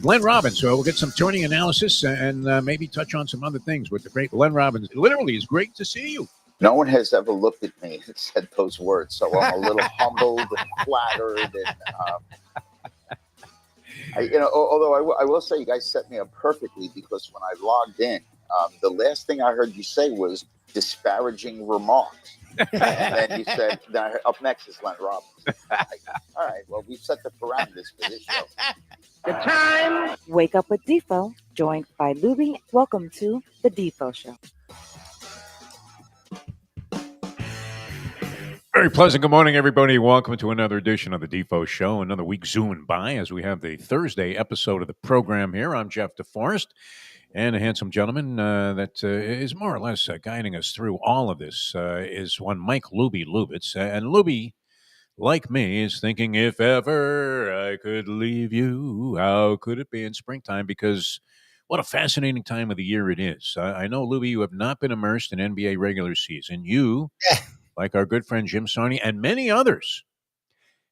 Len Robbins. So we'll get some turning analysis and maybe touch on some other things with the great Len Robbins. Literally, it's great to see you. No one has ever looked at me and said those words, so I'm a little humbled and flattered. And although I will say you guys set me up perfectly, because when I logged in, the last thing I heard you say was disparaging remarks. And then you said, up next is Len Robbins. All right, well, we've set the parameters for this show. The time. Wake up with Defo, joined by Lubie. Welcome to the Defo Show. Very pleasant good morning, everybody. Welcome to another edition of the Defo Show. Another week zooming by as we have the Thursday episode of the program here. I'm Jeff DeForest, and a handsome gentleman that is more or less guiding us through all of this is one Mike Lubie Lubitz. And Lubie, like me, is thinking, if ever I could leave you, how could it be in springtime? Because what a fascinating time of the year it is. I know, Lubie, you have not been immersed in NBA regular season. You... like our good friend Jim Sarney and many others.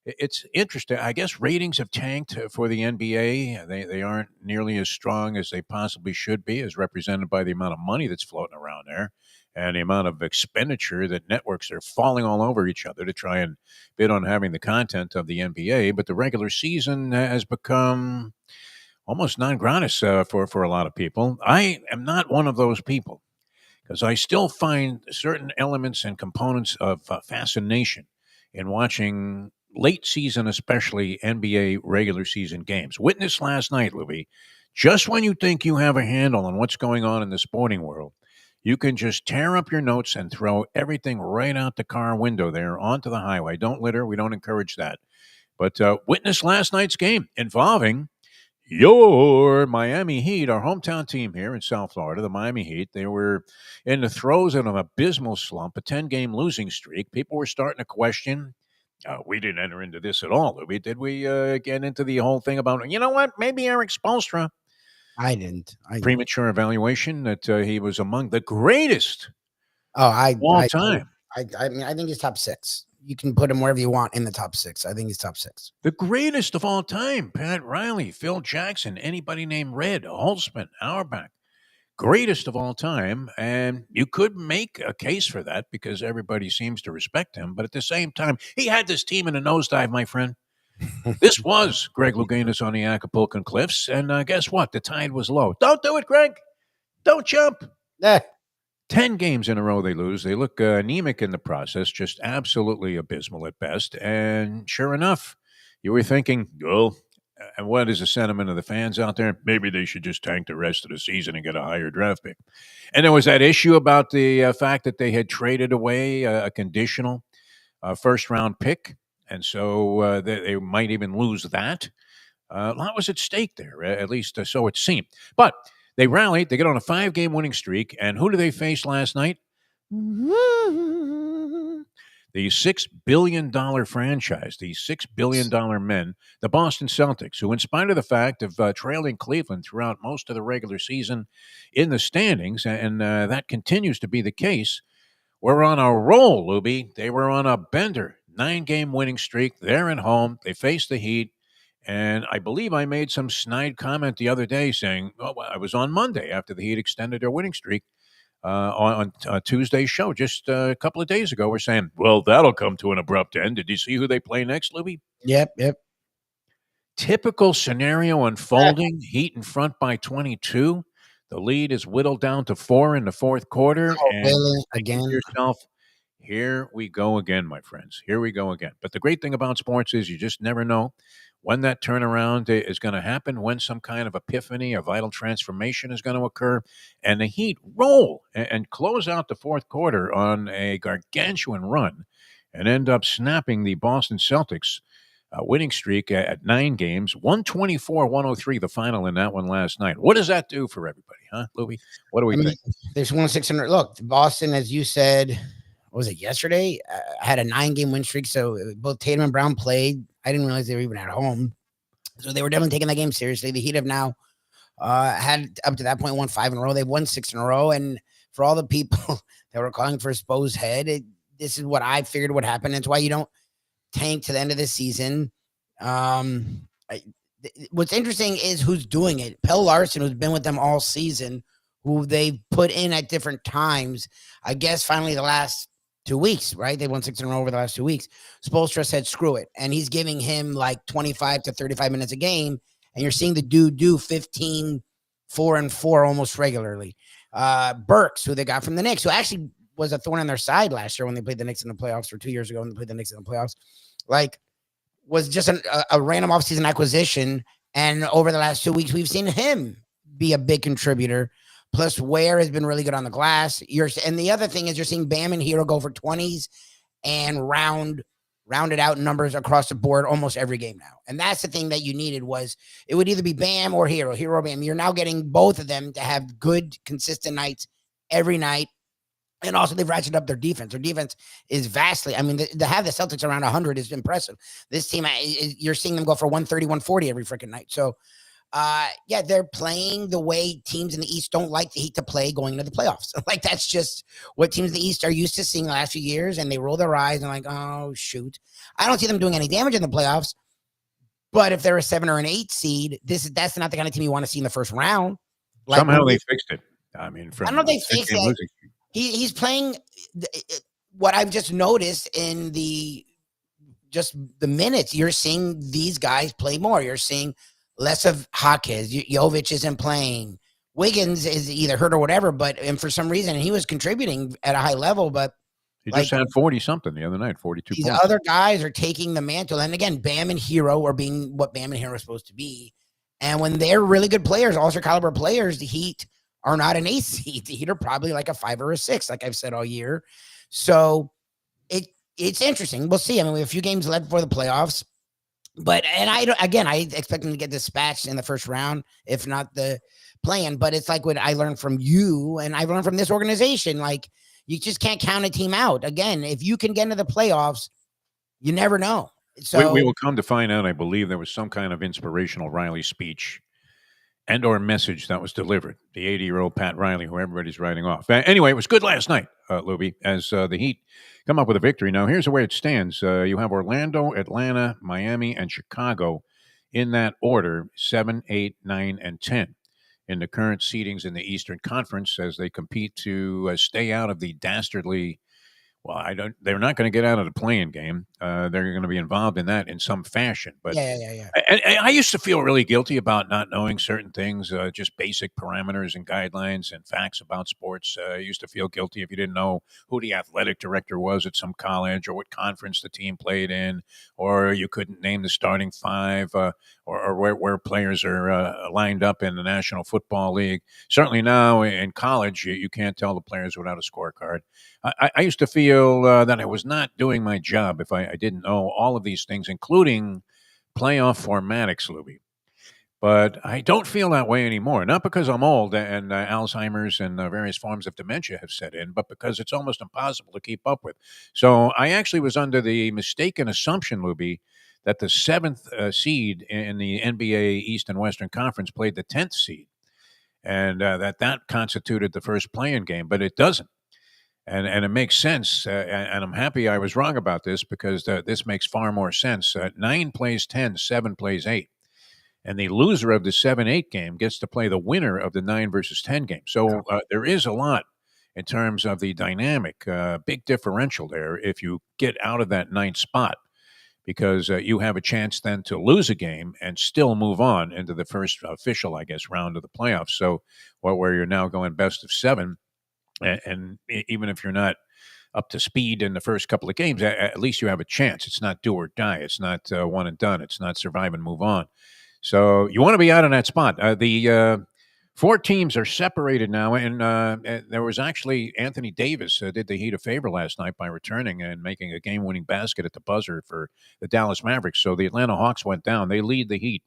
It's interesting. I guess ratings have tanked for the NBA. They aren't nearly as strong as they possibly should be, as represented by the amount of money that's floating around there and the amount of expenditure that networks are falling all over each other to try and bid on having the content of the NBA. But the regular season has become almost non gratis for a lot of people. I am not one of those people, because I still find certain elements and components of fascination in watching late season, especially NBA regular season games. Witness last night, Louie, just when you think you have a handle on what's going on in the sporting world, you can just tear up your notes and throw everything right out the car window there onto the highway. Don't litter. We don't encourage that. But witness last night's game involving your Miami Heat, our hometown team here in South Florida, the Miami Heat. They were in the throes of an abysmal slump, a 10-game losing streak. People were starting to question. We didn't enter into this at all, Louie. Did we get into the whole thing about, you know what, maybe Eric Spoelstra? I didn't. Premature evaluation that he was among the greatest all time. I mean, I think he's top six. You can put him wherever you want in the top six. I think he's top six. The greatest of all time. Pat Riley, Phil Jackson, anybody named Red, Holtzman, Auerbach. Greatest of all time. And you could make a case for that because everybody seems to respect him. But at the same time, he had this team in a nosedive, my friend. This was Greg Louganis on the Acapulco Cliffs. And guess what? The tide was low. Don't do it, Greg. Don't jump. 10 games in a row they lose. They look anemic in the process, just absolutely abysmal at best. And sure enough, you were thinking, well, and what is the sentiment of the fans out there? Maybe they should just tank the rest of the season and get a higher draft pick. And there was that issue about the fact that they had traded away a conditional first-round pick, and so they might even lose that. A lot was at stake there, at least so it seemed. But they rallied. They get on a 5-game winning streak. And who do they face last night? The $6 billion franchise, the $6 billion men, the Boston Celtics, who, in spite of the fact of trailing Cleveland throughout most of the regular season in the standings, and that continues to be the case, were on a roll, Lubie. They were on a bender. 9-game winning streak. They're at home. They face the Heat. And I believe I made some snide comment the other day saying, oh, I was on Monday after the Heat extended their winning streak on Tuesday's show just a couple of days ago. We're saying, well, that'll come to an abrupt end. Did you see who they play next, Louie? Yep. Typical scenario unfolding. Heat in front by 22. The lead is whittled down to 4 in the fourth quarter. And really? Again? Yourself, here we go again, my friends. Here we go again. But the great thing about sports is you just never know when that turnaround is going to happen, when some kind of epiphany, a vital transformation is going to occur, and the Heat roll and close out the fourth quarter on a gargantuan run and end up snapping the Boston Celtics winning streak at 9 games, 124-103, the final in that one last night. What does that do for everybody, huh, Louie? What do we think? There's 1-600. Look, Boston, as you said, what was it, yesterday? Had a 9-game win streak, so both Tatum and Brown played. I didn't realize they were even at home. So they were definitely taking that game seriously. The Heat have now had, up to that point, won 5 in a row. They've won 6 in a row. And for all the people that were calling for Spo's head, this is what I figured would happen. It's why you don't tank to the end of the season. what's interesting is who's doing it. Pell Larson, who's been with them all season, who they put in at different times. I guess finally the last 2 weeks, right? They won 6 in a row over the last 2 weeks. Spoelstra said, screw it. And he's giving him like 25 to 35 minutes a game. And you're seeing the dude do 15, 4 and 4 almost regularly. Burks, who they got from the Knicks, who actually was a thorn in their side last year when they played the Knicks in the playoffs, or 2 years ago when they played the Knicks in the playoffs, like was just a random offseason acquisition. And over the last 2 weeks, we've seen him be a big contributor. Plus, Ware has been really good on the glass. And the other thing is you're seeing Bam and Hero go for 20s and rounded out numbers across the board almost every game now. And that's the thing that you needed, was it would either be Bam or Hero or Bam. You're now getting both of them to have good, consistent nights every night. And also, they've ratcheted up their defense. Their defense is vastly, I mean, to have the Celtics around 100 is impressive. This team, you're seeing them go for 130, 140 every freaking night. So, yeah, they're playing the way teams in the East don't like the Heat to play going into the playoffs. Like, that's just what teams in the East are used to seeing the last few years, and they roll their eyes and like, oh, shoot. I don't see them doing any damage in the playoffs, but if they're a 7 or an 8 seed, that's not the kind of team you want to see in the first round. Like, somehow they fixed it. I mean, I don't know if they fixed it. He's playing what I've just noticed in the minutes. You're seeing these guys play more. You're seeing less of Hawkins. Jovic isn't playing. Wiggins is either hurt or whatever, and for some reason he was contributing at a high level, but he just had 40-something the other night, 42 these points. Other guys are taking the mantle. And again, Bam and Hero are being what Bam and Hero are supposed to be. And when they're really good players, all-star caliber players, the Heat are not an 8 seed. The Heat are probably like a 5 or a 6, like I've said all year. So it's interesting. We'll see. I mean, we have a few games left before the playoffs, I expect them to get dispatched in the first round, if not the play-in. But it's like what I learned from you, and I've learned from this organization. Like, you just can't count a team out. Again, if you can get into the playoffs, you never know. So we will come to find out. I believe there was some kind of inspirational Riley speech and or message that was delivered. The 80-year-old Pat Riley, who everybody's writing off. Anyway, it was good last night, Lubie, as the Heat come up with a victory. Now, here's the way it stands. You have Orlando, Atlanta, Miami, and Chicago in that order, 7, 8, 9, and 10 in the current seedings in the Eastern Conference as they compete to stay out of the dastardly. Well, they're not going to get out of the play-in game. They're going to be involved in that in some fashion. But yeah. I used to feel really guilty about not knowing certain things, just basic parameters and guidelines and facts about sports. I used to feel guilty if you didn't know who the athletic director was at some college, or what conference the team played in, or you couldn't name the starting 5, or where players are lined up in the National Football League. Certainly now in college, you can't tell the players without a scorecard. I used to feel that I was not doing my job if I didn't know all of these things, including playoff formatics, Lubie. But I don't feel that way anymore. Not because I'm old and Alzheimer's and various forms of dementia have set in, but because it's almost impossible to keep up with. So I actually was under the mistaken assumption, Lubie, that the 7th seed in the NBA East and Western Conference played the 10th seed, and that constituted the first play-in game, but it doesn't. And it makes sense, and I'm happy I was wrong about this, because this makes far more sense. 9 plays 10, 7 plays 8. And the loser of the 7-8 game gets to play the winner of the 9 versus 10 game. So there is a lot in terms of the dynamic, big differential there if you get out of that 9th spot, because you have a chance then to lose a game and still move on into the first official, I guess, round of the playoffs. So where you're now going best of 7. And even if you're not up to speed in the first couple of games, at least you have a chance. It's not do or die. It's not one and done. It's not survive and move on. So you want to be out in that spot. The 4 teams are separated now, and there was actually Anthony Davis did the Heat a favor last night by returning and making a game-winning basket at the buzzer for the Dallas Mavericks. So the Atlanta Hawks went down. They lead the Heat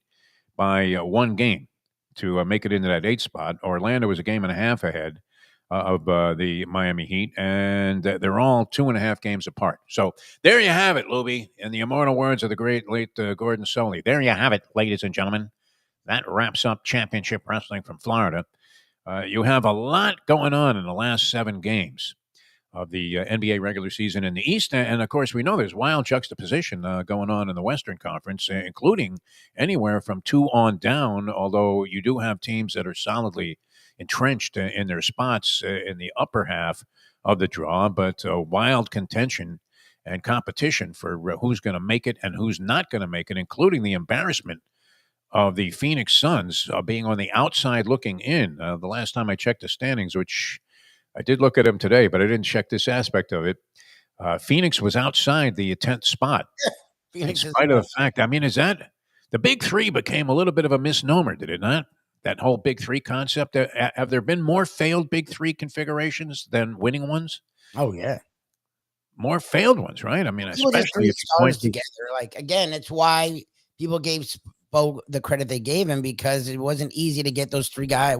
by 1 game to make it into that 8th spot. Orlando was a game and a half ahead of the Miami Heat, and they're all 2.5 games apart. So there you have it, Lubie, in the immortal words of the great late Gordon Soley. There you have it, ladies and gentlemen. That wraps up championship wrestling from Florida. You have a lot going on in the last 7 games. of the NBA regular season in the East. And of course, we know there's wild juxtaposition going on in the Western Conference, including anywhere from 2 on down, although you do have teams that are solidly entrenched in their spots in the upper half of the draw, but wild contention and competition for who's going to make it and who's not going to make it, including the embarrassment of the Phoenix Suns being on the outside looking in. The last time I checked the standings, which I did look at them today, but I didn't check this aspect of it. Phoenix was outside the 10th spot. In spite of the fact, I mean, is that the big three became a little bit of a misnomer, did it not? That whole big three concept. Have there been more failed big three configurations than winning ones? Oh, yeah. More failed ones, right? I mean, People just especially three if you stars point together. Like, again, it's why people gave Spo the credit they gave him, because it wasn't easy to get those three guys.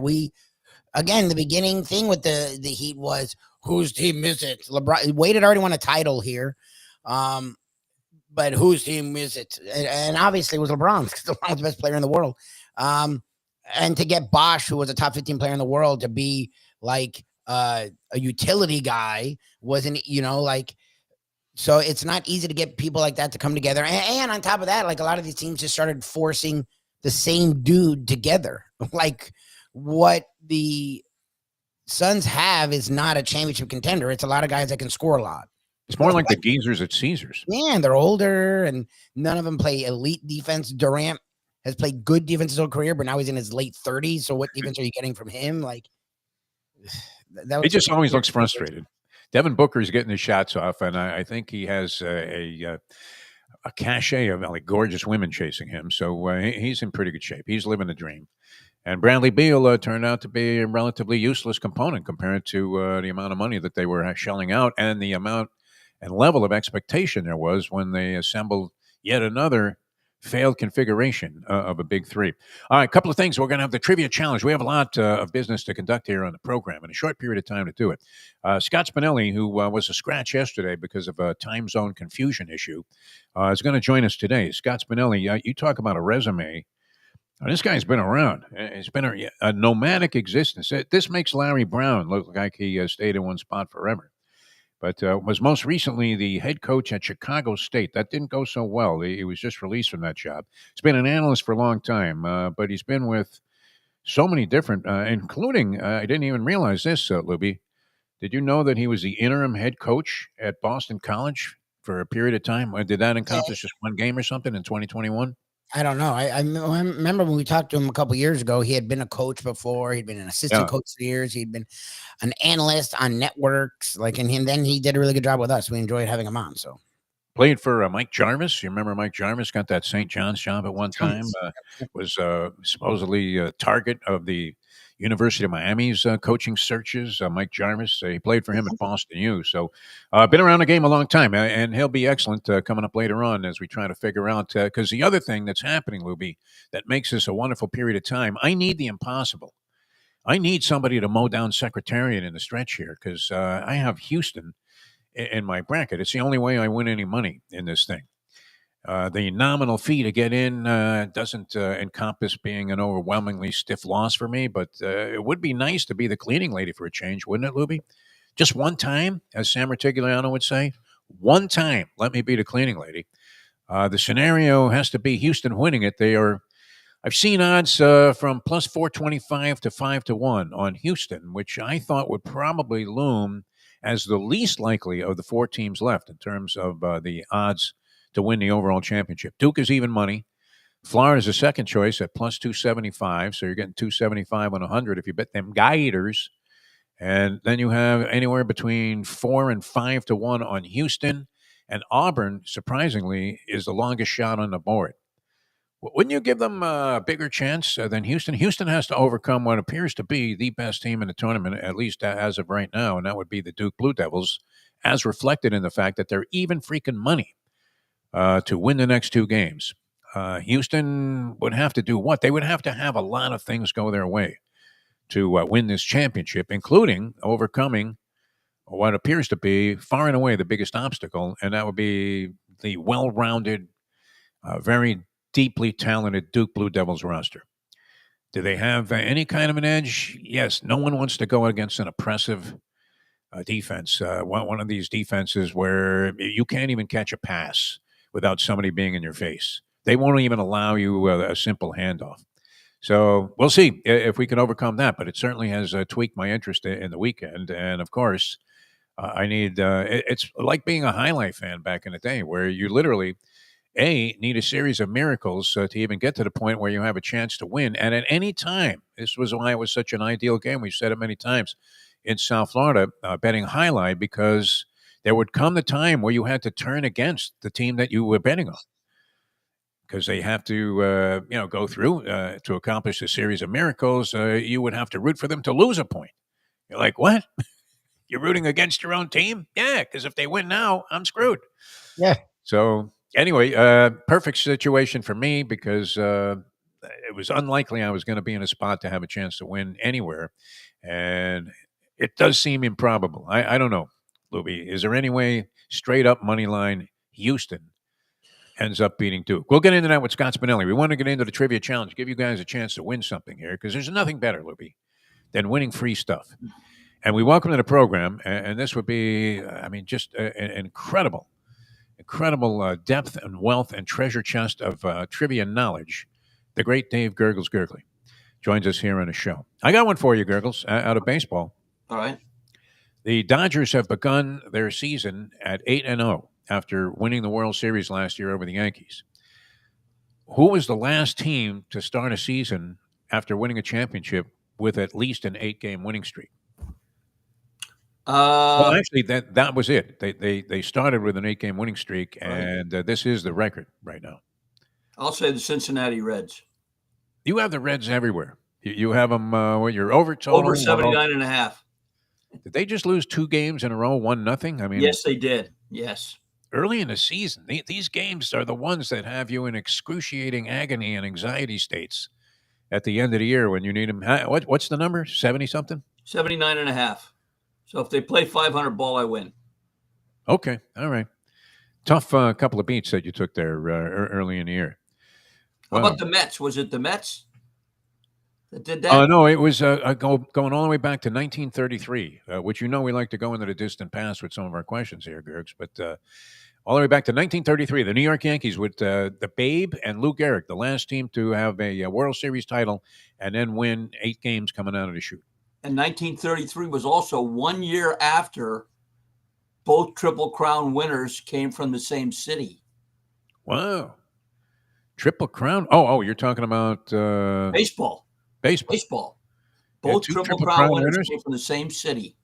Again, the beginning thing with the Heat was, whose team is it? LeBron. Wade had already won a title here. But whose team is it? And obviously it was LeBron's, because LeBron's the best player in the world. And to get Bosch, who was a top 15 player in the world, to be like a utility guy wasn't, so it's not easy to get people like that to come together. And on top of that, like, a lot of these teams just started forcing the same dude together. Like, what the Suns have is not a championship contender. It's a lot of guys that can score a lot. It's more like the geezers at Caesars. Man, they're older, and none of them play elite defense. Durant has played good defense his whole career, but now he's in his late 30s. So what defense are you getting from him? Like, he just always looks frustrated. Devin Booker's getting his shots off, and I think he has a cachet of like gorgeous women chasing him. So he's in pretty good shape. He's living the dream. And Bradley Beal turned out to be a relatively useless component compared to the amount of money that they were shelling out and the amount and level of expectation there was when they assembled yet another failed configuration of a big three. All right, a couple of things. We're going to have the trivia challenge. We have a lot of business to conduct here on the program in a short period of time to do it. Scott Spinelli, who was a scratch yesterday because of a time zone confusion issue, is going to join us today. Scott Spinelli, you talk about a resume. This guy's been around. It's been a nomadic existence. This makes Larry Brown look like he stayed in one spot forever. But was most recently the head coach at Chicago State. That didn't go so well. He was just released from that job. He's been an analyst for a long time, but he's been with so many different, including, I didn't even realize this, Lubie. Did you know that he was the interim head coach at Boston College for a period of time? Did that encompass just one game or something in 2021? I don't know. I remember when we talked to him a couple of years ago, he had been a coach before. He'd been an assistant coach for years. He'd been an analyst on networks. Then he did a really good job with us. We enjoyed having him on. So played for Mike Jarvis. You remember Mike Jarvis got that St. John's job at one time? Was supposedly a target of the University of Miami's coaching searches. Mike Jarvis, he played for him at Boston U. So been around the game a long time, and he'll be excellent coming up later on as we try to figure out, because the other thing that's happening, Lubie, that makes this a wonderful period of time, I need the impossible. I need somebody to mow down Secretariat in the stretch here, because I have Houston in my bracket. It's the only way I win any money in this thing. The nominal fee to get in doesn't encompass being an overwhelmingly stiff loss for me, but it would be nice to be the cleaning lady for a change, wouldn't it, Lubie? Just one time, as Sam Retigliano would say, one time, let me be the cleaning lady. The scenario has to be Houston winning it. I've seen odds from plus 425 to 5-1 on Houston, which I thought would probably loom as the least likely of the four teams left in terms of the odds to win the overall championship. Duke is even money. Florida's a second choice at plus 275, so you're getting 275 on 100 if you bet them Gators. And then you have anywhere between 4 and 5-1 on Houston. And Auburn, surprisingly, is the longest shot on the board. Wouldn't you give them a bigger chance than Houston? Houston has to overcome what appears to be the best team in the tournament, at least as of right now, and that would be the Duke Blue Devils, as reflected in the fact that they're even freaking money to win the next two games. Houston would have to do what? They would have to have a lot of things go their way to win this championship, including overcoming what appears to be far and away the biggest obstacle, and that would be the well-rounded, very deeply talented Duke Blue Devils roster. Do they have any kind of an edge? Yes. No one wants to go against an oppressive defense. One of these defenses where you can't even catch a pass without somebody being in your face. They won't even allow you a simple handoff. So we'll see if we can overcome that. But it certainly has tweaked my interest in the weekend. And of course, I need. It's like being a highlight fan back in the day, where you literally need a series of miracles to even get to the point where you have a chance to win. And at any time, this was why it was such an ideal game. We've said it many times in South Florida, betting highlight, because there would come the time where you had to turn against the team that you were betting on, because they have to, go through to accomplish a series of miracles. You would have to root for them to lose a point. You're like, what? You're rooting against your own team? Yeah, because if they win now, I'm screwed. Yeah. So anyway, perfect situation for me, because it was unlikely I was going to be in a spot to have a chance to win anywhere. And it does seem improbable. I don't know, Lubie. Is there any way straight up money line Houston ends up beating Duke? We'll get into that with Scott Spinelli. We want to get into the trivia challenge, give you guys a chance to win something here, because there's nothing better, Lubie, than winning free stuff. And we welcome to the program, and this would be, just an incredible depth and wealth and treasure chest of trivia knowledge. The great Dave Gurgles Gurgley joins us here on the show. I got one for you, Gurgles, out of baseball. All right. The Dodgers have begun their season at 8-0 after winning the World Series last year over the Yankees. Who was the last team to start a season after winning a championship with at least an 8-game winning streak? Well, actually, that was it. They started with an 8-game winning streak, and this is the record right now. I'll say the Cincinnati Reds. You have the Reds everywhere. You have them. You're over total. Over 79.5. Did they just lose 2 games in a row, 1-0? Yes, they did. Yes. Early in the season, these games are the ones that have you in excruciating agony and anxiety states at the end of the year when you need them. What's the number? 70-something? 79.5. So if they play 500 ball, I win. Okay. All right. Tough couple of beats that you took there early in the year. How about the Mets? Was it the Mets that did that? No, it was going all the way back to 1933, which we like to go into the distant past with some of our questions here, Gergs. But all the way back to 1933, the New York Yankees with the Babe and Lou Gehrig, the last team to have a World Series title and then win 8 games coming out of the chute. And 1933 was also 1 year after both Triple Crown winners came from the same city. Wow. Triple Crown? Oh, you're talking about baseball. Both Triple Crown winners came from the same city.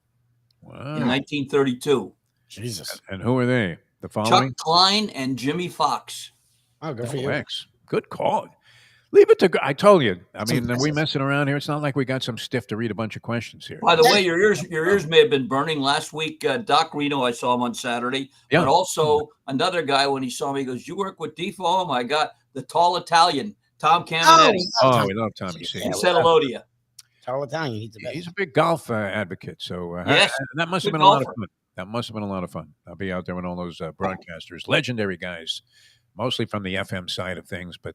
Wow. In 1932. Jesus. And who are they? The following? Chuck Klein and Jimmy Fox. Oh, good for you. Good call. Leave it to. I told you. Are we messing around here? It's not like we got some stiff to read a bunch of questions here. By the way, your ears may have been burning last week. Doc Reno, I saw him on Saturday, but also another guy when he saw me, he goes, "You work with Defo?" Oh my God, the tall Italian, Tom Caminetti. Oh, we love Tommy. He said hello to you. Tall Italian. He's a big golf advocate. So yes, that must have been a lot of fun. That must have been a lot of fun. I'll be out there with all those broadcasters, legendary guys. Mostly from the FM side of things, but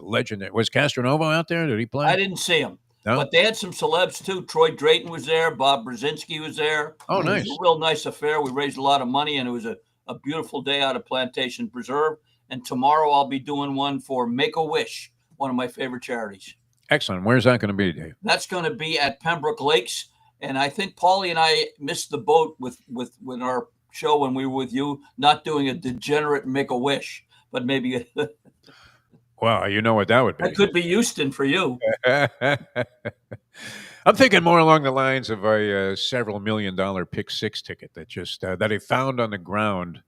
legendary. Was Castronovo out there? Did he play? I didn't see him. No? But they had some celebs, too. Troy Drayton was there. Bob Brzezinski was there. Oh, nice. It was a real nice affair. We raised a lot of money, and it was a beautiful day out of Plantation Preserve. And tomorrow I'll be doing one for Make-A-Wish, one of my favorite charities. Excellent. Where's that going to be, Dave? That's going to be at Pembroke Lakes. And I think Paulie and I missed the boat with our show when we were with you, not doing a degenerate Make-A-Wish. But maybe. Well, you know what that would be. That could be Houston for you. I'm thinking more along the lines of a several $1 million pick 6 ticket that just that he found on the ground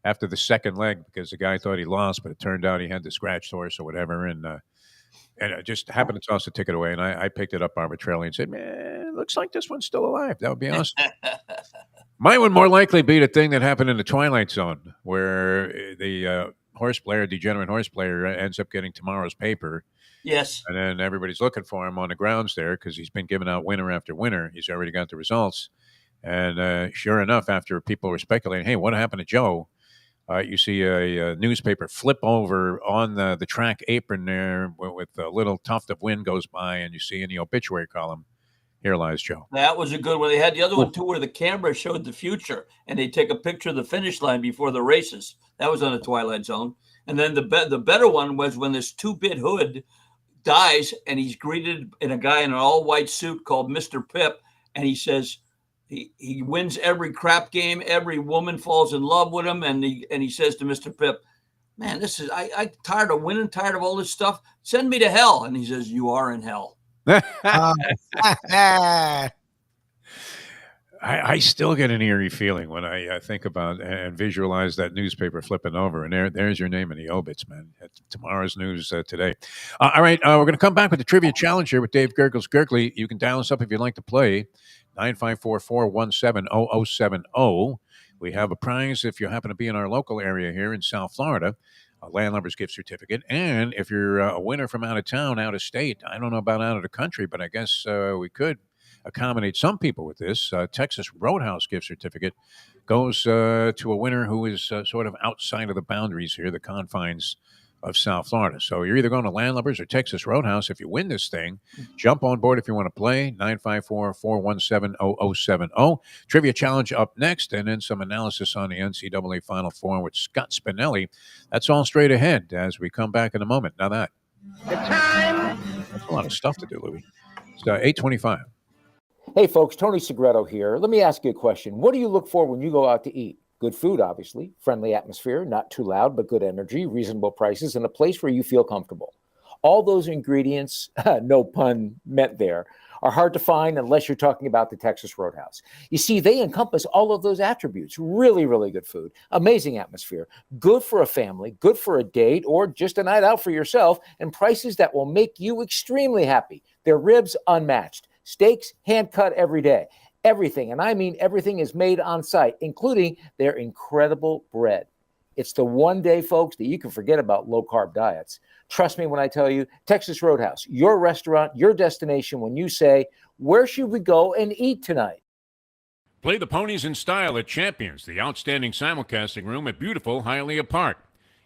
after the second leg because the guy thought he lost, but it turned out he had the scratched horse or whatever, and I just happened to toss the ticket away, and I picked it up arbitrarily and said, "Man, looks like this one's still alive. That would be awesome." Mine would more likely be the thing that happened in the Twilight Zone, where the degenerate horse player ends up getting tomorrow's paper. Yes. And then everybody's looking for him on the grounds there because he's been giving out winner after winner. He's already got the results. And sure enough, after people were speculating, hey, what happened to Joe? You see a newspaper flip over on the track apron there with a little tuft of wind goes by, and you see in the obituary column, Here lies Joe. That was a good one. They had the other one, too, where the camera showed the future, and they take a picture of the finish line before the races. That was on the Twilight Zone. And then the better one was when this 2-bit hood dies, and he's greeted in a guy in an all-white suit called Mr. Pip, and he says he wins every crap game. Every woman falls in love with him, and he says to Mr. Pip, man, I tired of winning, tired of all this stuff. Send me to hell. And he says, you are in hell. I still get an eerie feeling when I think about and visualize that newspaper flipping over, and there's your name in the obits, man. It's tomorrow's news today. All right, we're going to come back with the trivia challenge here with Dave Gurgles Gurgley. You can dial us up if you'd like to play, 954-417-0070. We have a prize if you happen to be in our local area here in South Florida, a Landlubbers gift certificate. And if you're a winner from out of town, out of state, I don't know about out of the country, but I guess we could accommodate some people with this. Texas Roadhouse gift certificate goes to a winner who is sort of outside of the boundaries here, the confines of South Florida. So you're either going to Landlubbers or Texas Roadhouse. If you win this thing, jump on board if you want to play, 954-417-0070. Trivia challenge up next, and then some analysis on the NCAA Final Four with Scott Spinelli. That's all straight ahead as we come back in a moment. Now that's a lot of stuff to do, Louie. It's 8:25. Hey, folks, Tony Segreto here. Let me ask you a question. What do you look for when you go out to eat? Good food, obviously, friendly atmosphere, not too loud, but good energy, reasonable prices, and a place where you feel comfortable. All those ingredients, no pun meant there, are hard to find unless you're talking about the Texas Roadhouse. You see, they encompass all of those attributes. Really, really good food, amazing atmosphere, good for a family, good for a date, or just a night out for yourself, and prices that will make you extremely happy. Their ribs unmatched. Steaks hand-cut every day. Everything, and I mean everything, is made on site, including their incredible bread. It's the one day, folks, that you can forget about low-carb diets. Trust me when I tell you, Texas Roadhouse, your restaurant, your destination when you say, where should we go and eat tonight? Play the ponies in style at Champions, the outstanding simulcasting room at beautiful Hialeah Park.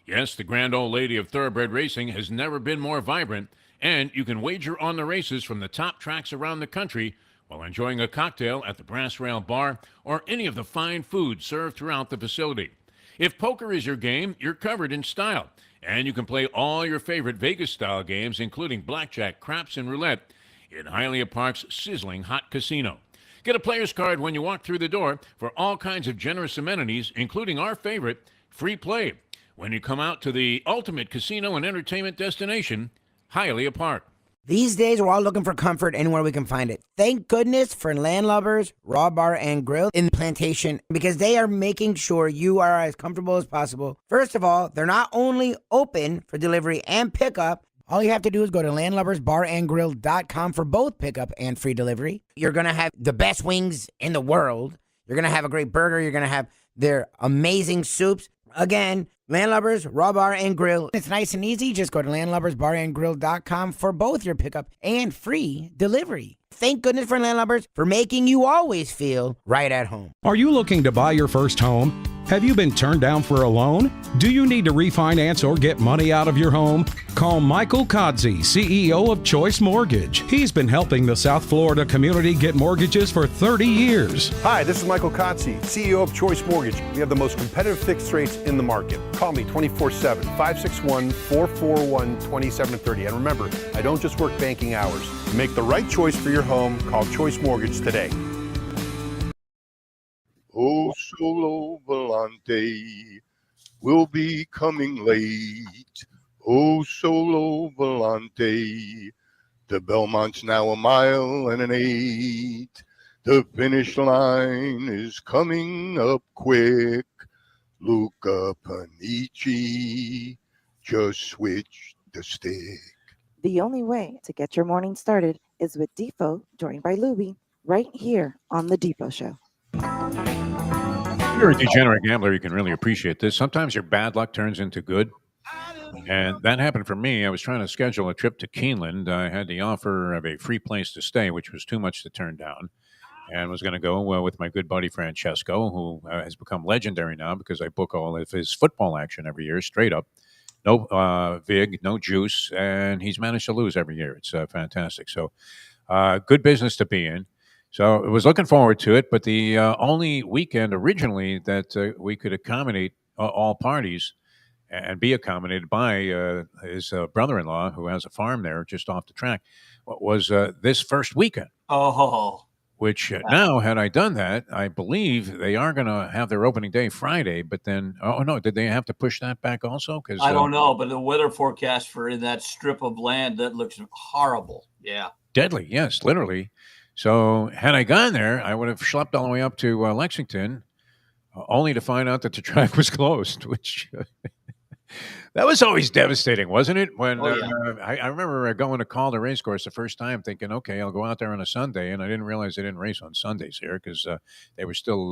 Yes, the grand old lady of thoroughbred racing has never been more vibrant, and you can wager on the races from the top tracks around the country while enjoying a cocktail at the Brass Rail Bar or any of the fine food served throughout the facility. If poker is your game, you're covered in style, and you can play all your favorite Vegas-style games, including blackjack, craps, and roulette, in Hialeah Park's sizzling hot casino. Get a player's card when you walk through the door for all kinds of generous amenities, including our favorite, free play, when you come out to the ultimate casino and entertainment destination, Hialeah Park. These days, we're all looking for comfort anywhere we can find it. Thank goodness for Landlubbers Raw Bar and Grill in Plantation, because they are making sure you are as comfortable as possible. First of all, they're not only open for delivery and pickup. All you have to do is go to landlubbersbarandgrill.com for both pickup and free delivery. You're going to have the best wings in the world. You're going to have a great burger. You're going to have their amazing soups. Again, Landlubbers, Raw Bar and Grill. It's nice and easy. Just go to landlubbersbarandgrill.com for both your pickup and free delivery. Thank goodness for Landlubbers for making you always feel right at home. Are you looking to buy your first home? Have you been turned down for a loan? Do you need to refinance or get money out of your home? Call Michael Kodsey, CEO of Choice Mortgage. He's been helping the South Florida community get mortgages for 30 years. Hi, this is Michael Kodsey, CEO of Choice Mortgage. We have the most competitive fixed rates in the market. Call me 24/7, 561-441-2730. And remember, I don't just work banking hours. To make the right choice for your home, call Choice Mortgage today. Oh, solo volante will be coming late. Oh, solo volante. The Belmont's now 1.8 miles. The finish line is coming up quick. Luca Panici, just switch the stick. The only way to get your morning started is with Defo, joined by Lubie, right here on The Defo Show. If you're a degenerate gambler, you can really appreciate this. Sometimes your bad luck turns into good. And that happened for me. I was trying to schedule a trip to Keeneland. I had the offer of a free place to stay, which was too much to turn down, and was going to go with my good buddy Francesco, who has become legendary now because I book all of his football action every year, straight up. No vig, no juice, and he's managed to lose every year. It's fantastic. So Good business to be in. So I was looking forward to it, but the only weekend originally that we could accommodate all parties and be accommodated by his brother-in-law, who has a farm there just off the track, was this first weekend. Oh, Which now, had I done that, I believe they are going to have their opening day Friday. But then, oh no, did they have to push that back also? Because I don't know, but the weather forecast for in that strip of land, that looks horrible. Yeah. Deadly, yes, literally. So had I gone there, I would have schlepped all the way up to Lexington, only to find out that the track was closed, which that was always devastating, wasn't it? When I remember going to call the race course the first time thinking, okay, I'll go out there on a Sunday, and I didn't realize they didn't race on Sundays here because they were still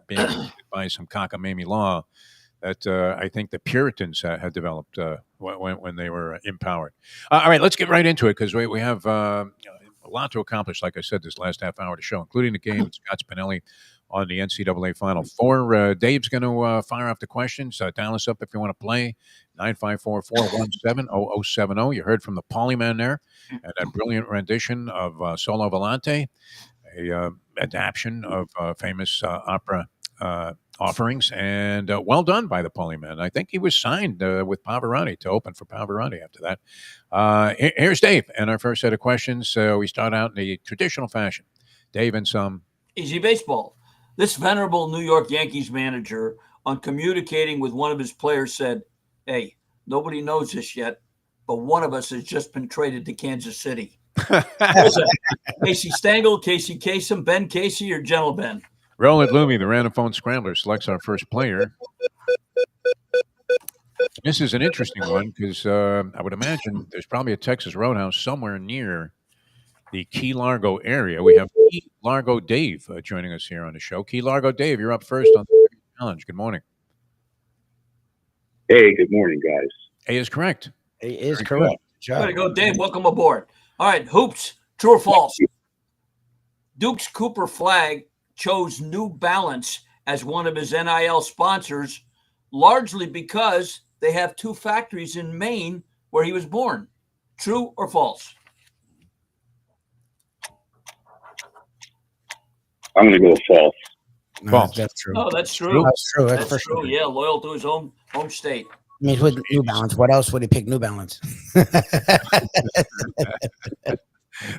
being affected by some cockamamie law that I think the Puritans had developed when they were empowered. All right, let's get right into it because we have a lot to accomplish, like I said, this last half hour of the show, including the game with Scott Spinelli on the NCAA Final Four. Dave's going to fire off the questions. Dial us up if you want to play. 954-417-0070. You heard from the Polyman there and that brilliant rendition of Solo Volante, a adaptation of famous opera offerings, and well done by the Polyman. I think he was signed with Pavarotti to open for Pavarotti after that. Here's Dave and our first set of questions. We start out in the traditional fashion. Dave and some easy baseball. This venerable New York Yankees manager, on communicating with one of his players, said, "Hey, nobody knows this yet, but one of us has just been traded to Kansas City." Casey Stengel, Casey Kasem, Ben Casey, or Gentle Ben? Roland Loomy, the random phone scrambler, selects our first player. This is an interesting one because I would imagine there's probably a Texas Roadhouse somewhere near the Key Largo area. We have Key Largo Dave joining us here on the show. Key Largo Dave, you're up first on the challenge. Good morning. Hey, good morning, guys. A is correct. A is correct. Way to go, Dave. Welcome aboard. All right, hoops. True or false? Duke's Cooper Flagg chose New Balance as one of his NIL sponsors, largely because they have two factories in Maine where he was born. True or false? I'm going to go false. False. That's true. No, that's true. That's true. That's for true. sure. Yeah, loyal to his home state. I mean, with New Balance, what else would he pick New Balance?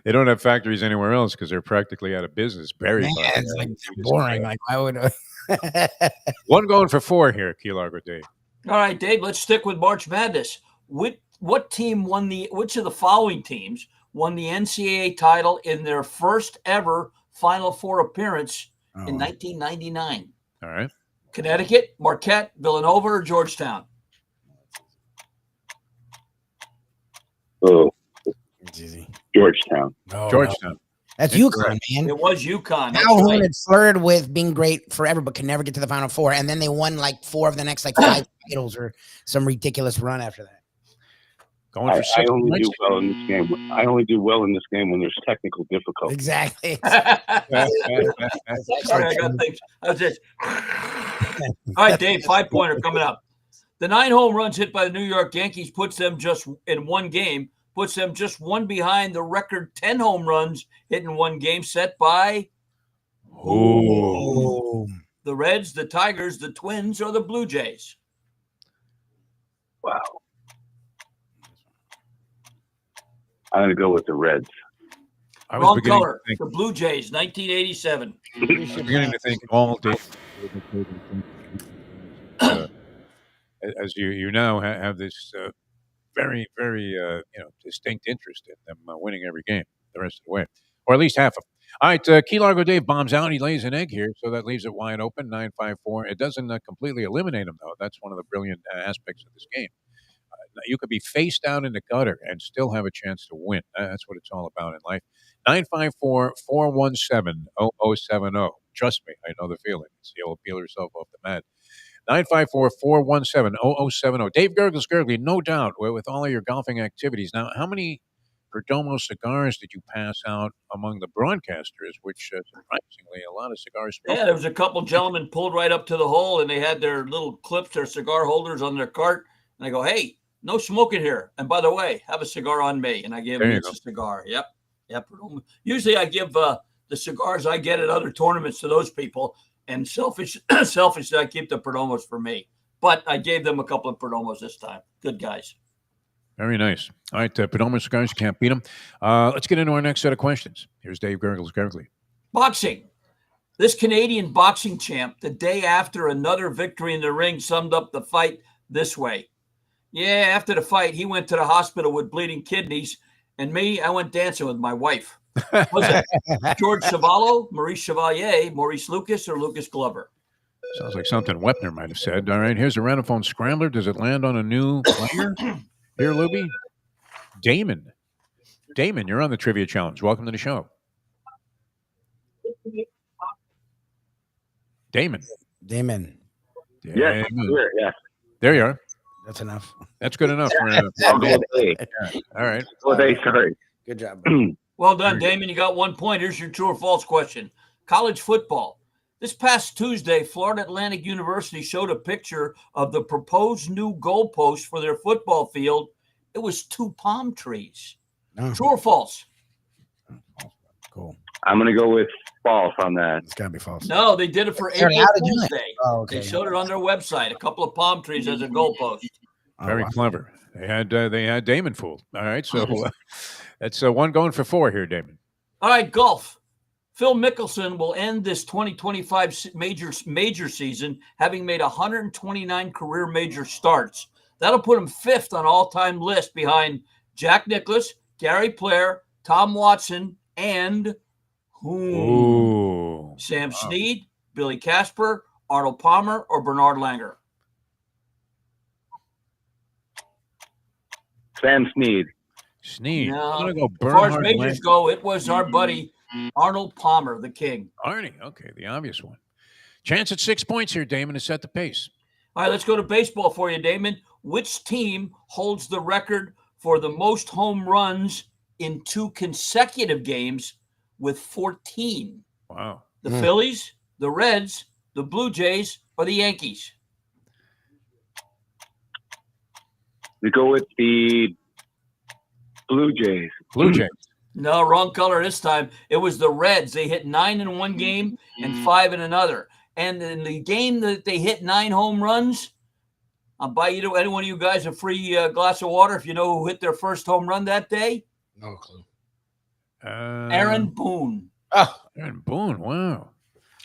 They don't have factories anywhere else because they're practically out of business. Buried. Man, it's like boring. Like, why would one going for four here, Key Largo Dave. All right, Dave, let's stick with March Madness. What team which of the following teams won the NCAA title in their first ever Final Four appearance in 1999? All right. Connecticut, Marquette, Villanova, or Georgetown? Oh, it's easy. Georgetown. Georgetown. No. That's UConn, man. It was UConn. Al Hornets flirted with being great forever, but can never get to the Final Four. And then they won like 4 of the next 5 titles or some ridiculous run after that. Going for I only do well in this game. I only do well in this game when there's technical difficulty. Exactly. Sorry, I got things. I was just. All right, Dave, 5-pointer coming up. The 9 home runs hit by the New York Yankees puts them just in one game, puts them just one behind the record 10 home runs hit in one game set by the Reds, the Tigers, the Twins, or the Blue Jays. Wow. I'm going to go with the Reds. Wrong color. The Blue Jays, 1987. I'm beginning to think all day. As you now have this very, very distinct interest in them winning every game the rest of the way, or at least half of them. All right, Key Largo Dave bombs out. He lays an egg here, so that leaves it wide open, 9-5-4. It doesn't completely eliminate him, though. That's one of the brilliant aspects of this game. You could be face down in the gutter and still have a chance to win. That's what it's all about in life. 954-417-0070. Trust me, I know the feeling. It's the old peel yourself off the mat. 954-417-0070. Dave Gurgly, no doubt, with all of your golfing activities. Now, how many Perdomo cigars did you pass out among the broadcasters, which surprisingly, a lot of cigars. Yeah, there was a couple gentlemen pulled right up to the hole, and they had their little clips, their cigar holders on their cart. And I go, hey, no smoking here. And by the way, have a cigar on me. And I gave him a cigar. Yep. Yeah, Perdomo. Usually I give the cigars I get at other tournaments to those people, and selfishly I keep the Perdomos for me. But I gave them a couple of Perdomos this time. Good guys. Very nice. All right, Perdomo cigars, you can't beat them. Let's get into our next set of questions. Here's Dave Gurgly. Boxing. This Canadian boxing champ, the day after another victory in the ring, summed up the fight this way. Yeah, after the fight, he went to the hospital with bleeding kidneys, and me, I went dancing with my wife. Was it George Chavallo, Maurice Chevalier, Maurice Lucas, or Lucas Glover? Sounds like something Wepner might have said. All right, here's a Renophone Scrambler. Does it land on a new player? Here, Lubie. Damon. Damon, you're on the Trivia Challenge. Welcome to the show. Damon. Yes, clear, yes. There you are. That's enough. That's good enough. I'll go with A. All right. Well, A, sorry. Good job. Well done, Damon. You got 1 point. Here's your true or false question. College football. This past Tuesday, Florida Atlantic University showed a picture of the proposed new goalpost for their football field. It was 2 palm trees. Oh. True or false? Cool. I'm going to go with false on that. It's got to be false. No, they did it for They're April allowed to do Fool's that. Day. Oh, okay. They showed it on their website, a couple of palm trees as a goalpost. Very clever. They had Damon fooled. All right, so that's one going for 4 here, Damon. All right, golf. Phil Mickelson will end this 2025 major season having made 129 career major starts. That'll put him 5th on all-time list behind Jack Nicklaus, Gary Player, Tom Watson, and Ooh. Sam Snead, Billy Casper, Arnold Palmer, or Bernard Langer? Sam Snead. Snead. No. I'm going to go As far as Bernhard majors Langer. go, it was our buddy Arnold Palmer, the king. Arnie. Okay, the obvious one. Chance at 6 points here, Damon, to set the pace. All right, let's go to baseball for you, Damon. Which team holds the record for the most home runs in 2 consecutive games with 14? Wow. The Phillies, the Reds, the Blue Jays, or the Yankees? We go with the Blue Jays. Blue Jays. No, wrong color this time. It was the Reds. They hit 9 in one game and 5 in another. And in the game that they hit 9 home runs, I'll buy any one of you guys a free glass of water if you know who hit their first home run that day. No clue. Aaron Boone. Oh, Aaron Boone. Wow.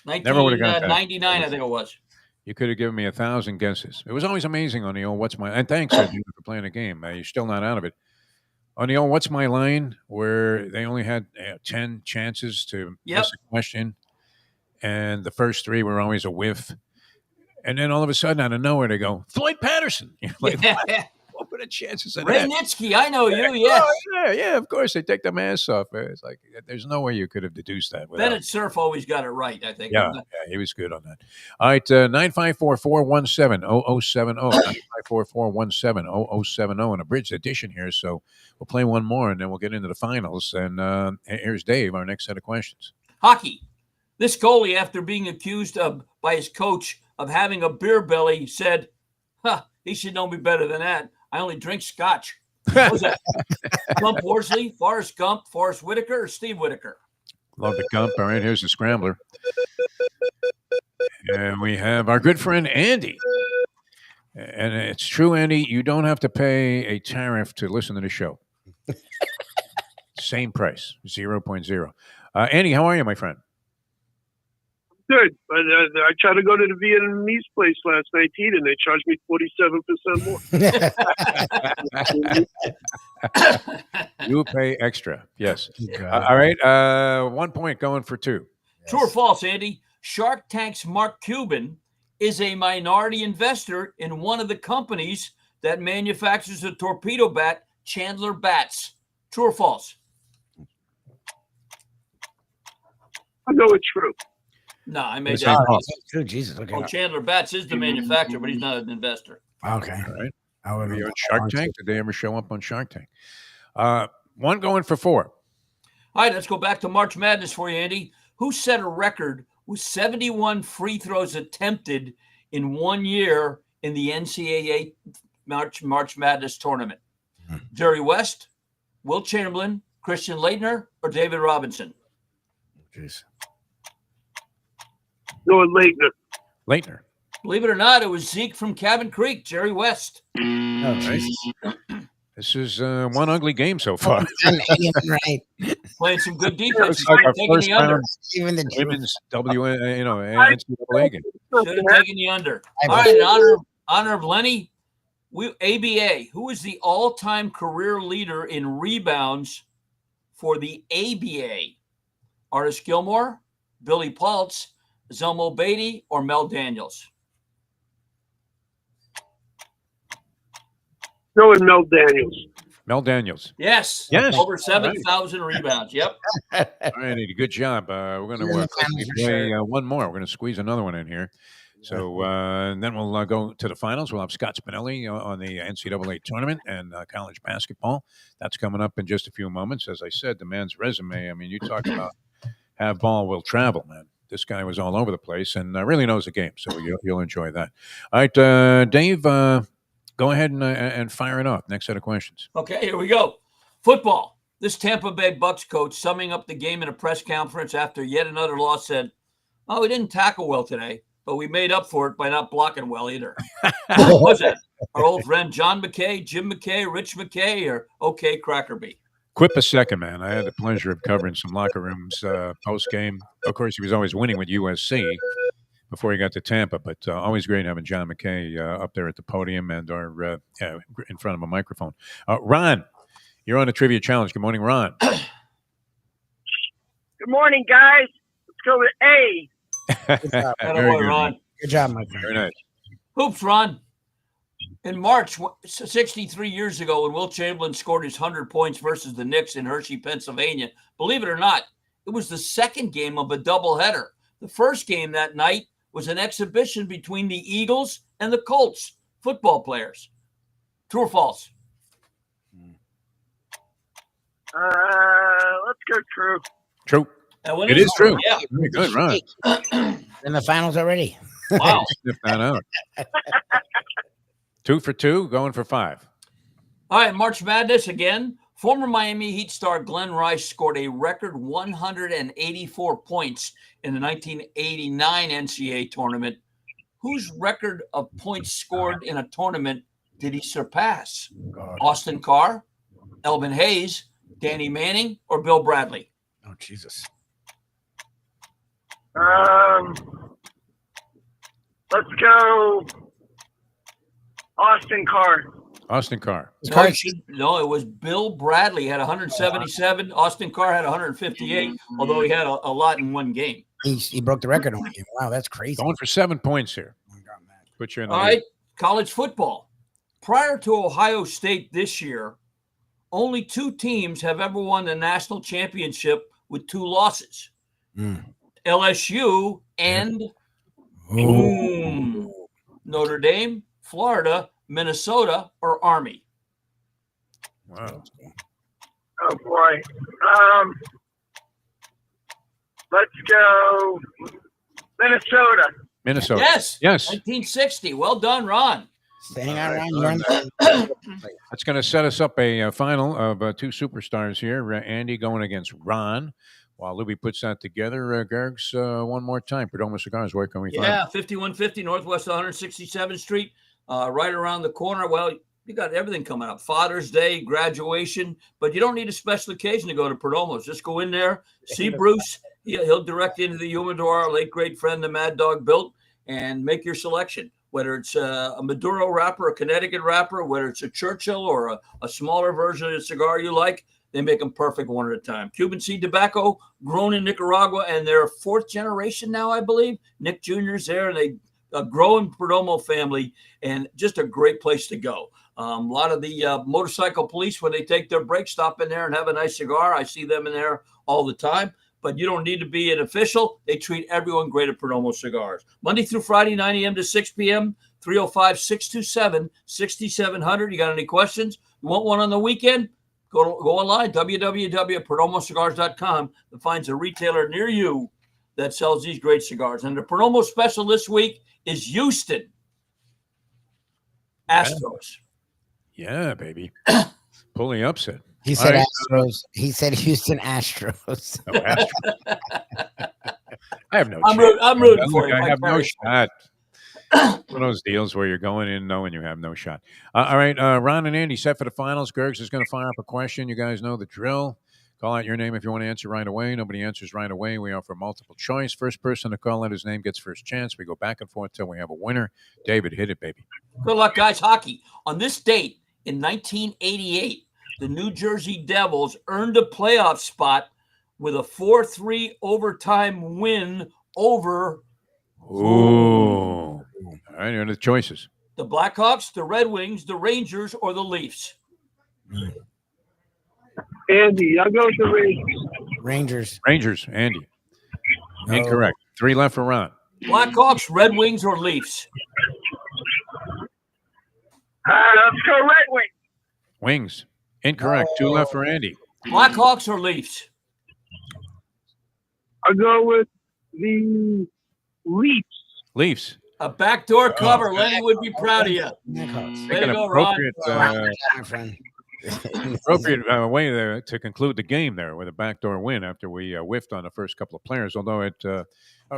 Never would have got that. 1999, I think it was. You could have given me 1,000 guesses. It was always amazing on the old What's My... And thanks for playing the game. You're still not out of it. On the old What's My Line, where they only had 10 chances to miss a question, and the first 3 were always a whiff. And then all of a sudden, out of nowhere, they go, Floyd Patterson. You're like, what were the chances of Ray that? Nitsky, I know you, yes. Oh, yeah, of course. They take the mask off. It's like, there's no way you could have deduced that. Bennett Cerf always got it right, I think. Yeah, he was good on that. All right, 954-417-0070. 954-417-0070. An abridged edition here, so we'll play one more, and then we'll get into the finals. And here's Dave, our next set of questions. Hockey. This goalie, after being accused by his coach of having a beer belly, said, he should know me better than that. I only drink scotch. What was that? Gump Worsley, Forrest Gump, Forrest Whitaker, or Steve Whitaker? Love the Gump. All right, here's the scrambler. And we have our good friend Andy. And it's true, Andy, you don't have to pay a tariff to listen to the show. Same price, 0.0. Andy, how are you, my friend? Good, but I tried to go to the Vietnamese place last night to eat, and they charged me 47% more. You pay extra, yes. All right, 1 point going for 2. Yes. True or false, Andy? Shark Tank's Mark Cuban is a minority investor in one of the companies that manufactures the torpedo bat, Chandler Bats. True or false? I know it's true. No, I made that. True, Jesus. Okay. Oh, Chandler Bats is the manufacturer, but he's not an investor. Okay. All right. Were you on Shark Tank? Did they ever show up on Shark Tank? One going for 4. All right, let's go back to March Madness for you, Andy. Who set a record with 71 free throws attempted in 1 year in the NCAA March Madness tournament? Jerry West, Will Chamberlain, Christian Laettner, or David Robinson? Jeez. No, Laettner. Leitner. Believe it or not, it was Zeke from Cabin Creek, Jerry West. Oh, Nice. This is one ugly game so far. Right. Playing some good defense. It's like our Taking first the under. round Even the women's NCAA game. Should have taken the under. All right, in honor of Lenny, ABA. Who is the all-time career leader in rebounds for the ABA? Artis Gilmore, Billy Paltz, Zelmo Beatty, or Mel Daniels? No, and Mel Daniels. Mel Daniels. Yes. Yes. Over 7,000 rebounds. Yep. All right, good job. We're going to play one more. We're going to squeeze another one in here. So then we'll go to the finals. We'll have Scott Spinelli on the NCAA tournament and college basketball. That's coming up in just a few moments. As I said, the man's resume, I mean, you talk about have ball will travel, man. This guy was all over the place and really knows the game, so you'll enjoy that. All right, Dave, go ahead and fire it off. Next set of questions. Okay, here we go. Football. This Tampa Bay Bucks coach, summing up the game in a press conference after yet another loss, said, "Oh, we didn't tackle well today, but we made up for it by not blocking well either." Who was that? Our old friend John McKay, Jim McKay, Rich McKay, or OK Crackerby? Quip a second, man. I had the pleasure of covering some locker rooms post-game. Of course, he was always winning with USC before he got to Tampa, but always great having John McKay up there at the podium and or in front of a microphone. Ron, you're on the Trivia Challenge. Good morning, Ron. Good morning, guys. Let's go with A. Good job. Very good, Ron. Good job, my friend. Very nice. Hoops, Ron. In March, 63 years ago, when Will Chamberlain scored his 100 points versus the Knicks in Hershey, Pennsylvania, believe it or not, it was the second game of a doubleheader. The first game that night was an exhibition between the Eagles and the Colts football players. True or false? Let's go true. True. It is true. Yeah. Very good, Ron. In the finals already. Wow. Sniff that out. 2 for 2, going for 5. All right, March Madness again. Former Miami Heat star Glenn Rice scored a record 184 points in the 1989 NCAA tournament. Whose record of points scored in a tournament did he surpass? Austin Carr, Elvin Hayes, Danny Manning, or Bill Bradley? Oh, Jesus. Let's go Austin Carr. Austin Carr. No, it was Bill Bradley. He had 177. Austin Carr had 158, although he had a lot in one game. He broke the record on the game. Wow, that's crazy. Going for 7 points here. Put you in the All lead. right, college football. Prior to Ohio State this year, only 2 teams have ever won the national championship with 2 losses. LSU and Notre Dame, Florida, Minnesota, or Army? Wow. Oh, boy. Let's go Minnesota. Minnesota. Yes. Yes. 1960. Well done, Ron. Staying around. That's going to set us up a final of 2 superstars here. Andy going against Ron. While Lubie puts that together, Gergs, one more time. Perdomo Cigars, where can we find Yeah, 5150 Northwest 167th Street, right around the corner. Well, you got everything coming up. Father's Day, graduation. But you don't need a special occasion to go to Perdomo's. Just go in there, see Bruce. He'll direct you into the humidor our late great friend, the Mad Dog, built, and make your selection. Whether it's a Maduro wrapper, a Connecticut wrapper, whether it's a Churchill or a smaller version of the cigar you like, they make them perfect one at a time. Cuban seed tobacco, grown in Nicaragua, and they're 4th generation now, I believe. Nick Jr.'s there, and they a growing Perdomo family, and just a great place to go. A lot of the motorcycle police, when they take their break, stop in there and have a nice cigar. I see them in there all the time. But you don't need to be an official. They treat everyone great at Perdomo Cigars. Monday through Friday, 9 a.m. to 6 p.m., 305-627-6700. You got any questions? You want one on the weekend? Go online, www.perdomocigars.com, and finds a retailer near you that sells these great cigars. And the Perdomo special this week is Houston Astros. Yeah, baby. Pulling upset. He said right. Astros. He said Houston Astros. No, Astros. I have no I'm chance. rooting for Look, you. I have no vicariously. shot. One of those deals where you're going in knowing you have no shot. All right, Ron and Andy set for the finals. Gergs is going to fire up a question. You guys know the drill. Call out your name if you want to answer right away. Nobody answers right away. We offer multiple choice. First person to call out his name gets first chance. We go back and forth till we have a winner. David, hit it, baby. Good luck, guys. Hockey. On this date in 1988, the New Jersey Devils earned a playoff spot with a 4-3 overtime win over Ooh. All right, here are the choices. the Blackhawks, the Red Wings, the Rangers, or the Leafs. Andy, I'll go with the Rangers. Rangers. Andy. No. Incorrect. 3 left for Ron. Blackhawks, Red Wings, or Leafs. Let's go Red Wings. Wings. Incorrect. 2 left for Andy. Blackhawks or Leafs. I'll go with the Leafs. Leafs. A backdoor cover. Lenny would be proud of you. Take Way an to go, Ron. appropriate way to conclude the game there with a backdoor win after we whiffed on the first couple of players, although it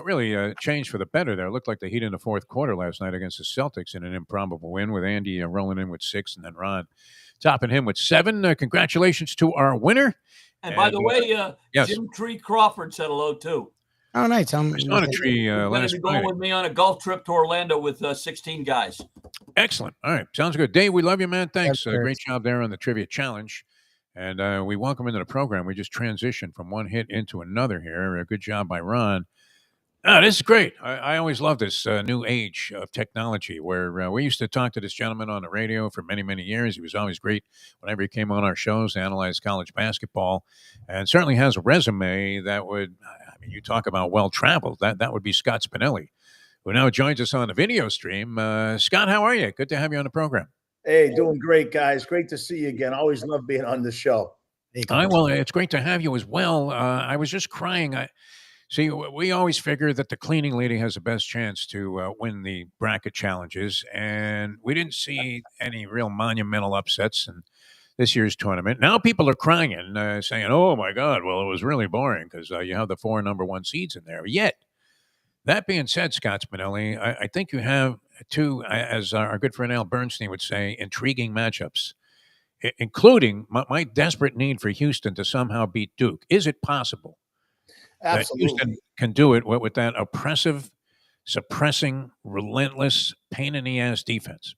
really changed for the better there. It looked like the Heat in the fourth quarter last night against the Celtics in an improbable win with Andy rolling in with 6 and then Ron topping him with 7. Congratulations to our winner. And by the way, yes. Jim Tree Crawford said hello, too. Oh, nice. He's on a tree He's going to last be going Friday. with me on a golf trip to Orlando with 16 guys. Excellent. All right. Sounds good. Dave, we love you, man. Thanks. Yes, Great job there on the trivia challenge. And we welcome into the program. We just transitioned from one hit into another here. Good job by Ron. This is great. I always love this new age of technology where we used to talk to this gentleman on the radio for many, many years. He was always great whenever he came on our shows to analyze college basketball and certainly has a resume that would, I mean, you talk about well-traveled. That would be Scott Spinelli, who now joins us on the video stream. Scott, how are you? Good to have you on the program. Hey, doing great, guys. Great to see you again. Always love being on the show. Well, it's great to have you as well. I was just crying. See, we always figure that the cleaning lady has the best chance to win the bracket challenges, and we didn't see any real monumental upsets in this year's tournament. Now people are crying and saying, oh, my God, well, it was really boring because you have the 4 number 1 seeds in there. Yet, that being said, Scott Spinelli, I think you have 2, as our good friend Al Bernstein would say, intriguing matchups, including my desperate need for Houston to somehow beat Duke. Is it possible? Absolutely. That Houston can do it with that oppressive, suppressing, relentless, pain-in-the-ass defense?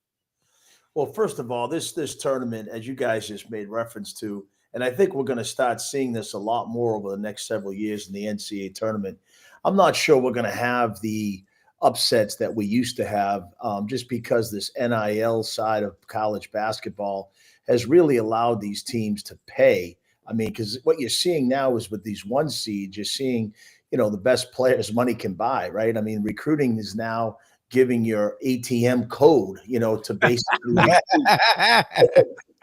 Well, first of all, this tournament, as you guys just made reference to, and I think we're going to start seeing this a lot more over the next several years in the NCAA tournament. I'm not sure we're going to have the upsets that we used to have just because this NIL side of college basketball has really allowed these teams to pay. I mean, because what you're seeing now is with these 1 seeds, you're seeing, the best players money can buy, right? I mean, recruiting is now giving your ATM code, to basically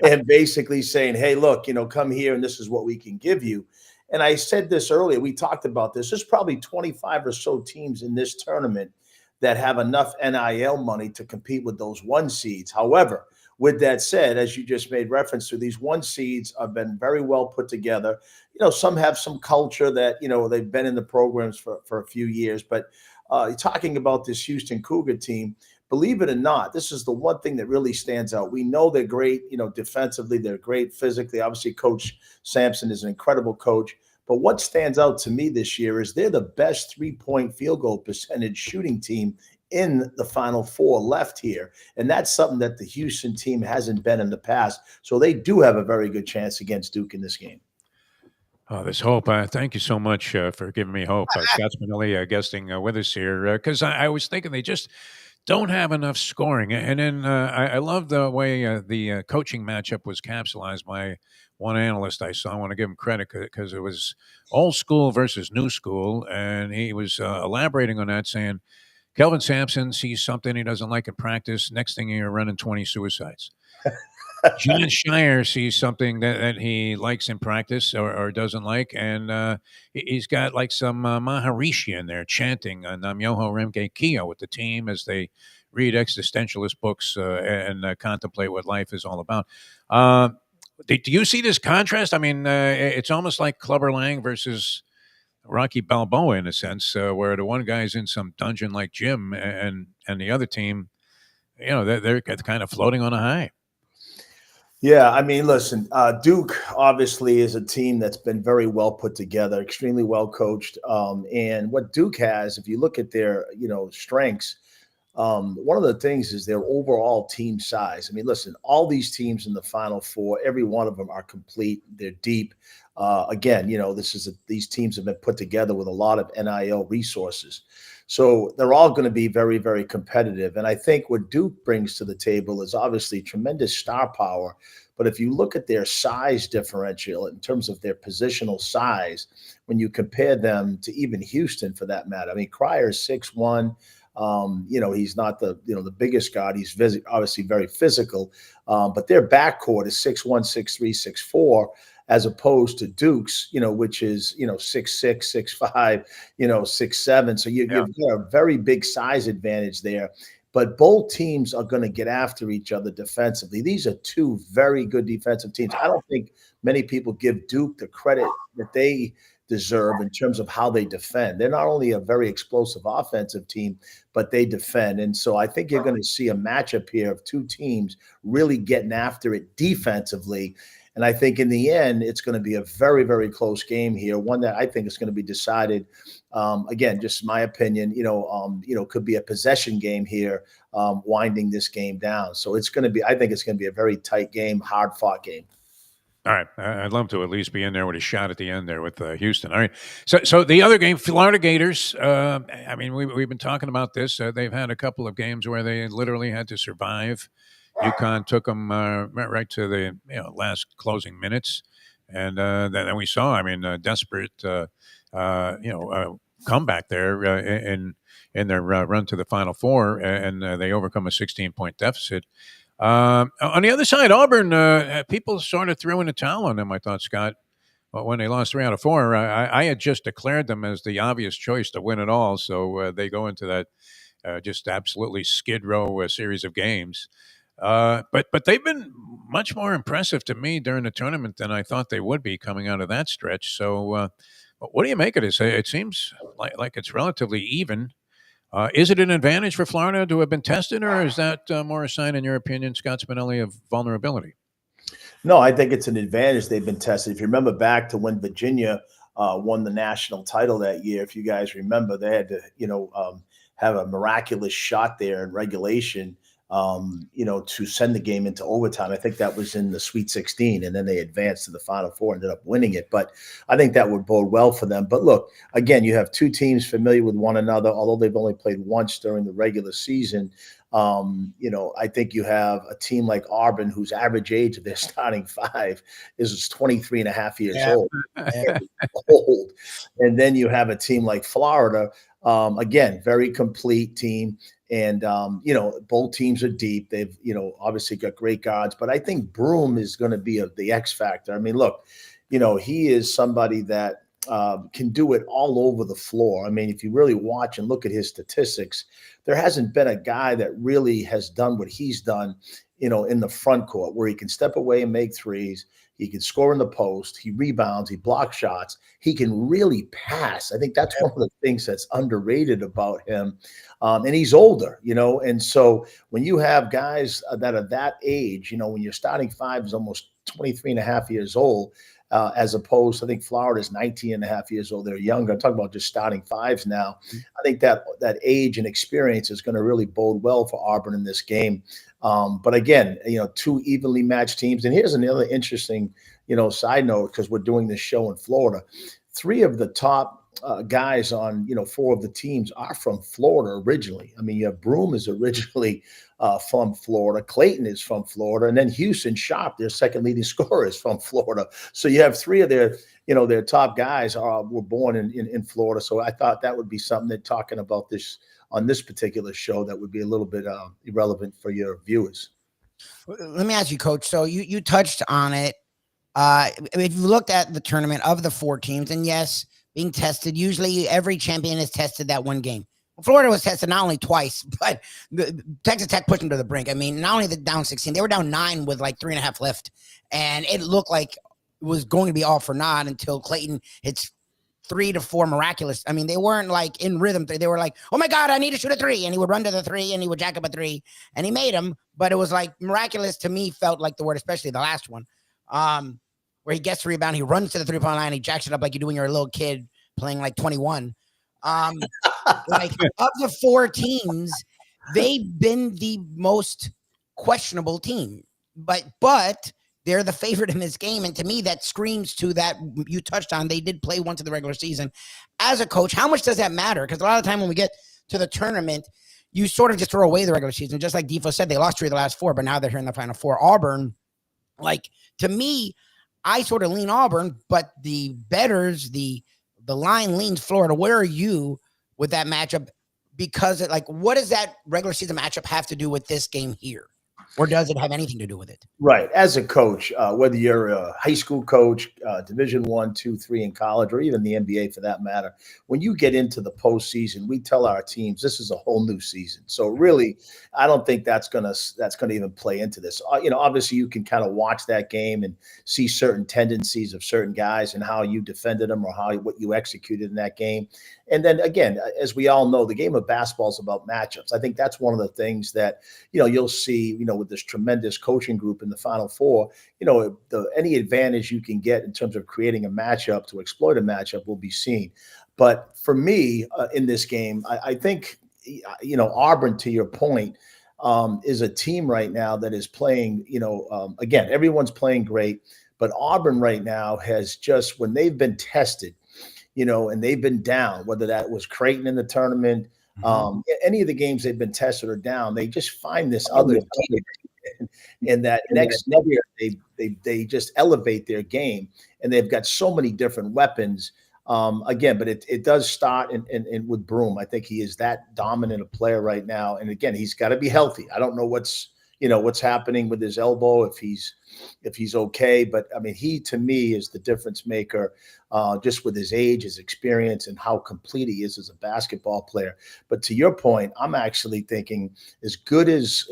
and basically saying, hey, look, come here and this is what we can give you. And I said this earlier, we talked about this. There's probably 25 or so teams in this tournament that have enough NIL money to compete with those 1 seeds. However, with that said, as you just made reference to, these 1 seeds have been very well put together. Some have some culture that, they've been in the programs for a few years. But talking about this Houston Cougar team, believe it or not, this is the one thing that really stands out. We know they're great, defensively, they're great physically. Obviously, Coach Sampson is an incredible coach. But what stands out to me this year is they're the best 3-point field goal percentage shooting team in the Final Four left here. And that's something that the Houston team hasn't been in the past. So they do have a very good chance against Duke in this game. Oh, there's hope. Thank you so much for giving me hope. Scott Spinelli guesting with us here because I was thinking they just don't have enough scoring. And then I love the way the coaching matchup was capsulized by one analyst I saw. I want to give him credit because it was old school versus new school. And he was elaborating on that, saying, Kelvin Sampson sees something he doesn't like in practice. Next thing you're running 20 suicides. John Shire sees something that he likes in practice or doesn't like, and he's got like some Maharishi in there chanting Nam-myoho Renge Kyo with the team as they read existentialist books and contemplate what life is all about. Do you see this contrast? I mean, it's almost like Clubber Lang versus Rocky Balboa in a sense, where the one guy's in some dungeon like Jim, and the other team, they're kind of floating on a high. Yeah, I mean, listen, Duke obviously is a team that's been very well put together, extremely well coached. And what Duke has, if you look at their, strengths, one of the things is their overall team size. I mean, listen, all these teams in the Final Four, every one of them are complete. They're deep. Again, these teams have been put together with a lot of NIL resources. So they're all going to be very, very competitive. And I think what Duke brings to the table is obviously tremendous star power. But if you look at their size differential in terms of their positional size, when you compare them to even Houston for that matter, I mean, Cryer's 6'1". He's not the biggest guard. He's obviously very physical, but their backcourt is 6'1", 6'3", 6'4", as opposed to Duke's, which is 6'6", 6'5", 6'7". So you've got a very big size advantage there. But both teams are going to get after each other defensively. These are two very good defensive teams. I don't think many people give Duke the credit that they deserve in terms of how they defend. They're not only a very explosive offensive team, but they defend. And so I think you're going to see a matchup here of two teams really getting after it defensively. And I think in the end, it's going to be a very, very close game here. One that I think is going to be decided. Again, just my opinion, could be a possession game here, winding this game down. So it's going to be, I think it's going to be a very tight game, hard fought game. All right. I'd love to at least be in there with a shot at the end there with Houston. All right. So the other game, Florida Gators, I mean, we've been talking about this. They've had a couple of games where they literally had to survive. UConn took them right to the last closing minutes. And then we saw, I mean, a desperate, comeback there in their run to the Final Four. And they overcome a 16-point deficit. On the other side, Auburn, people sort of threw in a towel on them, I thought, Scott. But when they lost 3 out of 4, I had just declared them as the obvious choice to win it all. So they go into that just absolutely skid row series of games. But they've been much more impressive to me during the tournament than I thought they would be coming out of that stretch. So what do you make of this? It seems like it's relatively even. Is it an advantage for Florida to have been tested, or is that more a sign, in your opinion, Scott Spinelli, of vulnerability? No, I think it's an advantage they've been tested. If you remember back to when Virginia won the national title that year, if you guys remember, they had to, have a miraculous shot there in regulation, to send the game into overtime. I think that was in the Sweet 16, and then they advanced to the Final Four, ended up winning it. But I think that would bode well for them. But look, again, you have two teams familiar with one another, although they've only played once during the regular season. I think you have a team like Auburn, whose average age of their starting 5 is 23 and a half years old. And then you have a team like Florida, again, very complete team. And, both teams are deep. They've, obviously got great guards. But I think Broome is going to be the X factor. I mean, look, he is somebody that can do it all over the floor. I mean, if you really watch and look at his statistics, there hasn't been a guy that really has done what he's done, in the front court, where he can step away and make threes. He can score in the post. He rebounds. He blocks shots. He can really pass. I think that's one of the things that's underrated about him. And he's older, and so when you have guys that are that age, when your starting 5 is almost 23 and a half years old, as opposed to, I think Florida is 19 and a half years old. They're younger. I'm talking about just starting 5s now. I think that age and experience is going to really bode well for Auburn in this game. But again, two evenly matched teams. And here's another interesting, side note, because we're doing this show in Florida. 3 of the top guys on, 4 of the teams are from Florida originally. I mean, you have Broome is originally from Florida. Clayton is from Florida. And then Houston Sharp, their second leading scorer, is from Florida. So you have 3 of their top guys were born in Florida. So I thought that would be something that talking about this on this particular show that would be a little bit irrelevant for your viewers. Let me ask you, Coach. So you touched on it. If you looked at the tournament of the 4 teams, and yes, being tested, usually every champion is tested that one game. Florida was tested not only twice, but the Texas Tech pushed them to the brink. I mean, not only the down 16, they were down 9 with like 3.5 left, and it looked like it was going to be all for naught until Clayton hits 3 to 4 miraculous. I mean, they weren't like in rhythm. They were like, oh my God, I need to shoot a 3. And he would run to the 3 and he would jack up a 3 and he made them. But it was like miraculous to me, felt like the word, especially the last one, where he gets the rebound. He runs to the 3-point line. He jacks it up like you do when you're a little kid playing like 21. Like of the 4 teams, they've been the most questionable team, but they're the favorite in this game. And to me, that screams to that you touched on. They did play once in the regular season. As a coach, how much does that matter? Because a lot of the time when we get to the tournament, you sort of just throw away the regular season. Just like Defo said, they lost 3 of the last 4, but now they're here in the Final Four. Auburn, like, to me, I sort of lean Auburn, but the bettors, the line leans Florida. Where are you with that matchup? Because what does that regular season matchup have to do with this game here? Or does it have anything to do with it? Right. As a coach, whether you're a high school coach, Division 1, 2, 3 in college, or even the NBA for that matter, when you get into the postseason, we tell our teams this is a whole new season. So really, I don't think that's gonna even play into this. Obviously you can kind of watch that game and see certain tendencies of certain guys and how you defended them or what you executed in that game. And then again, as we all know, the game of basketball is about matchups. I think that's one of the things that, you'll see, with this tremendous coaching group in the Final Four, any advantage you can get in terms of creating a matchup to exploit a matchup will be seen. But for me, in this game, I think, Auburn, to your point, is a team right now that is playing, again, everyone's playing great, but Auburn right now has just, when they've been tested, and they've been down, whether that was Creighton in the tournament, any of the games they've been tested or down, they just find this other game. And that next year, they just elevate their game, and they've got so many different weapons. Again, but it does start in with Broom. I think he is that dominant a player right now. And again, he's got to be healthy. I don't know what's happening with his elbow, if he's okay. But I mean, he, to me, is the difference maker, just with his age, his experience, and how complete he is as a basketball player. But to your point, I'm actually thinking, as good as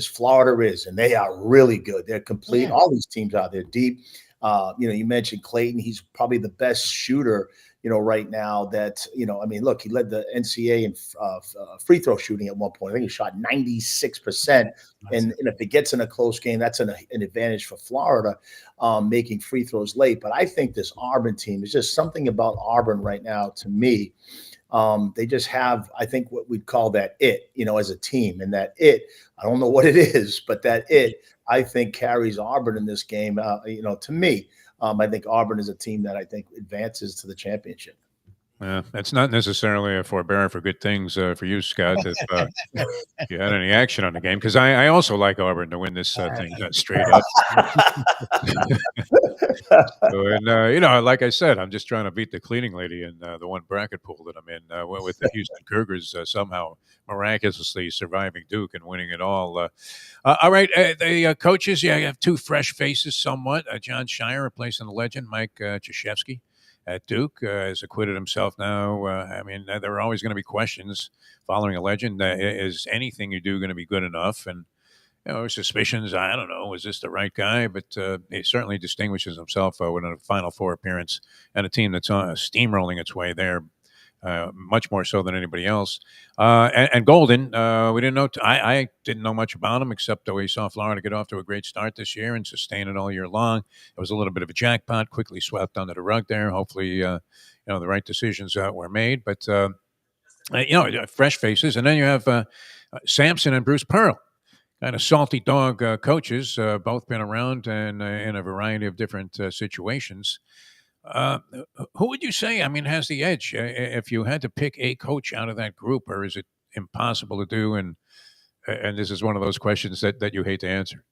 Florida is, and they are really good. They're complete. Yeah. All these teams are. They're deep. You mentioned Clayton. He's probably the best shooter, right now that, look, he led the NCAA in free throw shooting at one point. I think he shot 96%. And if it gets in a close game, that's an advantage for Florida, making free throws late. But I think this Auburn team is just something about Auburn right now, to me. They just have, I think, what we'd call that it, as a team. And that it, I don't know what it is, but that it, I think, carries Auburn in this game. To me, I think Auburn is a team that I think advances to the championship. That's not necessarily a forbearer for good things for you, Scott, if you had any action on the game, because I also like Auburn to win this thing straight up. Like I said, I'm just trying to beat the cleaning lady in the one bracket pool that I'm in with the Houston Cougars somehow miraculously surviving Duke and winning it all. All right, the coaches, you have 2 fresh faces somewhat. John Shire replacing the legend, Mike Krzyzewski at Duke, has acquitted himself now. There are always going to be questions following a legend. Is anything you do going to be good enough? And, suspicions, I don't know, is this the right guy? But he certainly distinguishes himself with a Final Four appearance and a team that's steamrolling its way there, much more so than anybody else. And Golden, we didn't know. I didn't know much about him, except that we saw Florida get off to a great start this year and sustain it all year long. It was a little bit of a jackpot, quickly swept under the rug there. Hopefully, the right decisions were made. But fresh faces, and then you have Sampson and Bruce Pearl, kind of salty dog coaches, both been around and in a variety of different situations. Who would you say, has the edge if you had to pick a coach out of that group, or is it impossible to do? And this is one of those questions that you hate to answer.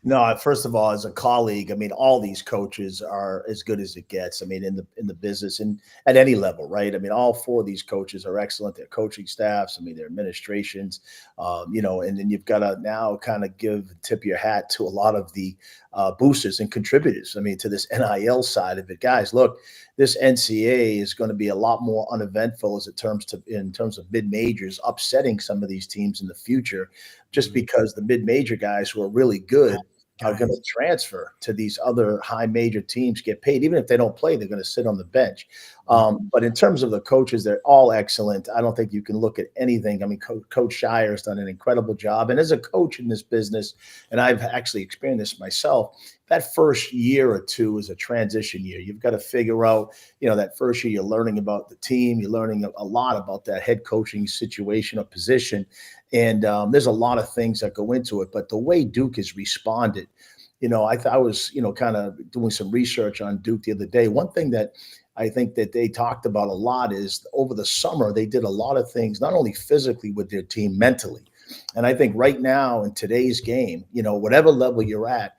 No, first of all, as a colleague, all these coaches are as good as it gets. In the business and at any level, right? All 4 of these coaches are excellent. Their coaching staffs, their administrations, and then you've got to now kind of tip your hat to a lot of the boosters and contributors. To this NIL side of it, guys, look, this NCAA is going to be a lot more uneventful in terms of mid majors upsetting some of these teams in the future, just because the mid major guys who are really good are going to transfer to these other high major teams, get paid. Even if they don't play, they're going to sit on the bench. But in terms of the coaches, they're all excellent. I don't think you can look at anything. I mean, Coach Shire has done an incredible job. And as a coach in this business, and I've actually experienced this myself, that first year or two is a transition year. You've got to figure out, that first year you're learning about the team. You're learning a lot about that head coaching situation or position. And there's a lot of things that go into it. But the way Duke has responded, I was, kind of doing some research on Duke the other day. One thing that I think that they talked about a lot is over the summer, they did a lot of things, not only physically with their team, mentally. And I think right now in today's game, whatever level you're at,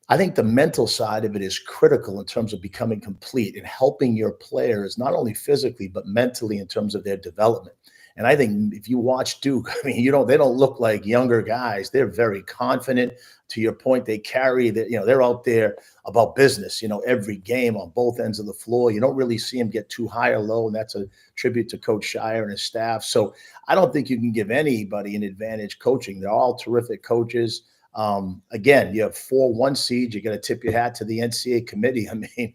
I think the mental side of it is critical in terms of becoming complete and helping your players, not only physically, but mentally in terms of their development. And I think if you watch Duke, I mean, they don't look like younger guys. They're very confident. To your point, they carry that, they're out there about business, every game on both ends of the floor. You don't really see them get too high or low. And that's a tribute to Coach Shire and his staff. So I don't think you can give anybody an advantage coaching. They're all terrific coaches. Again, you have 4 1 seeds. You got to tip your hat to the NCAA committee. I mean,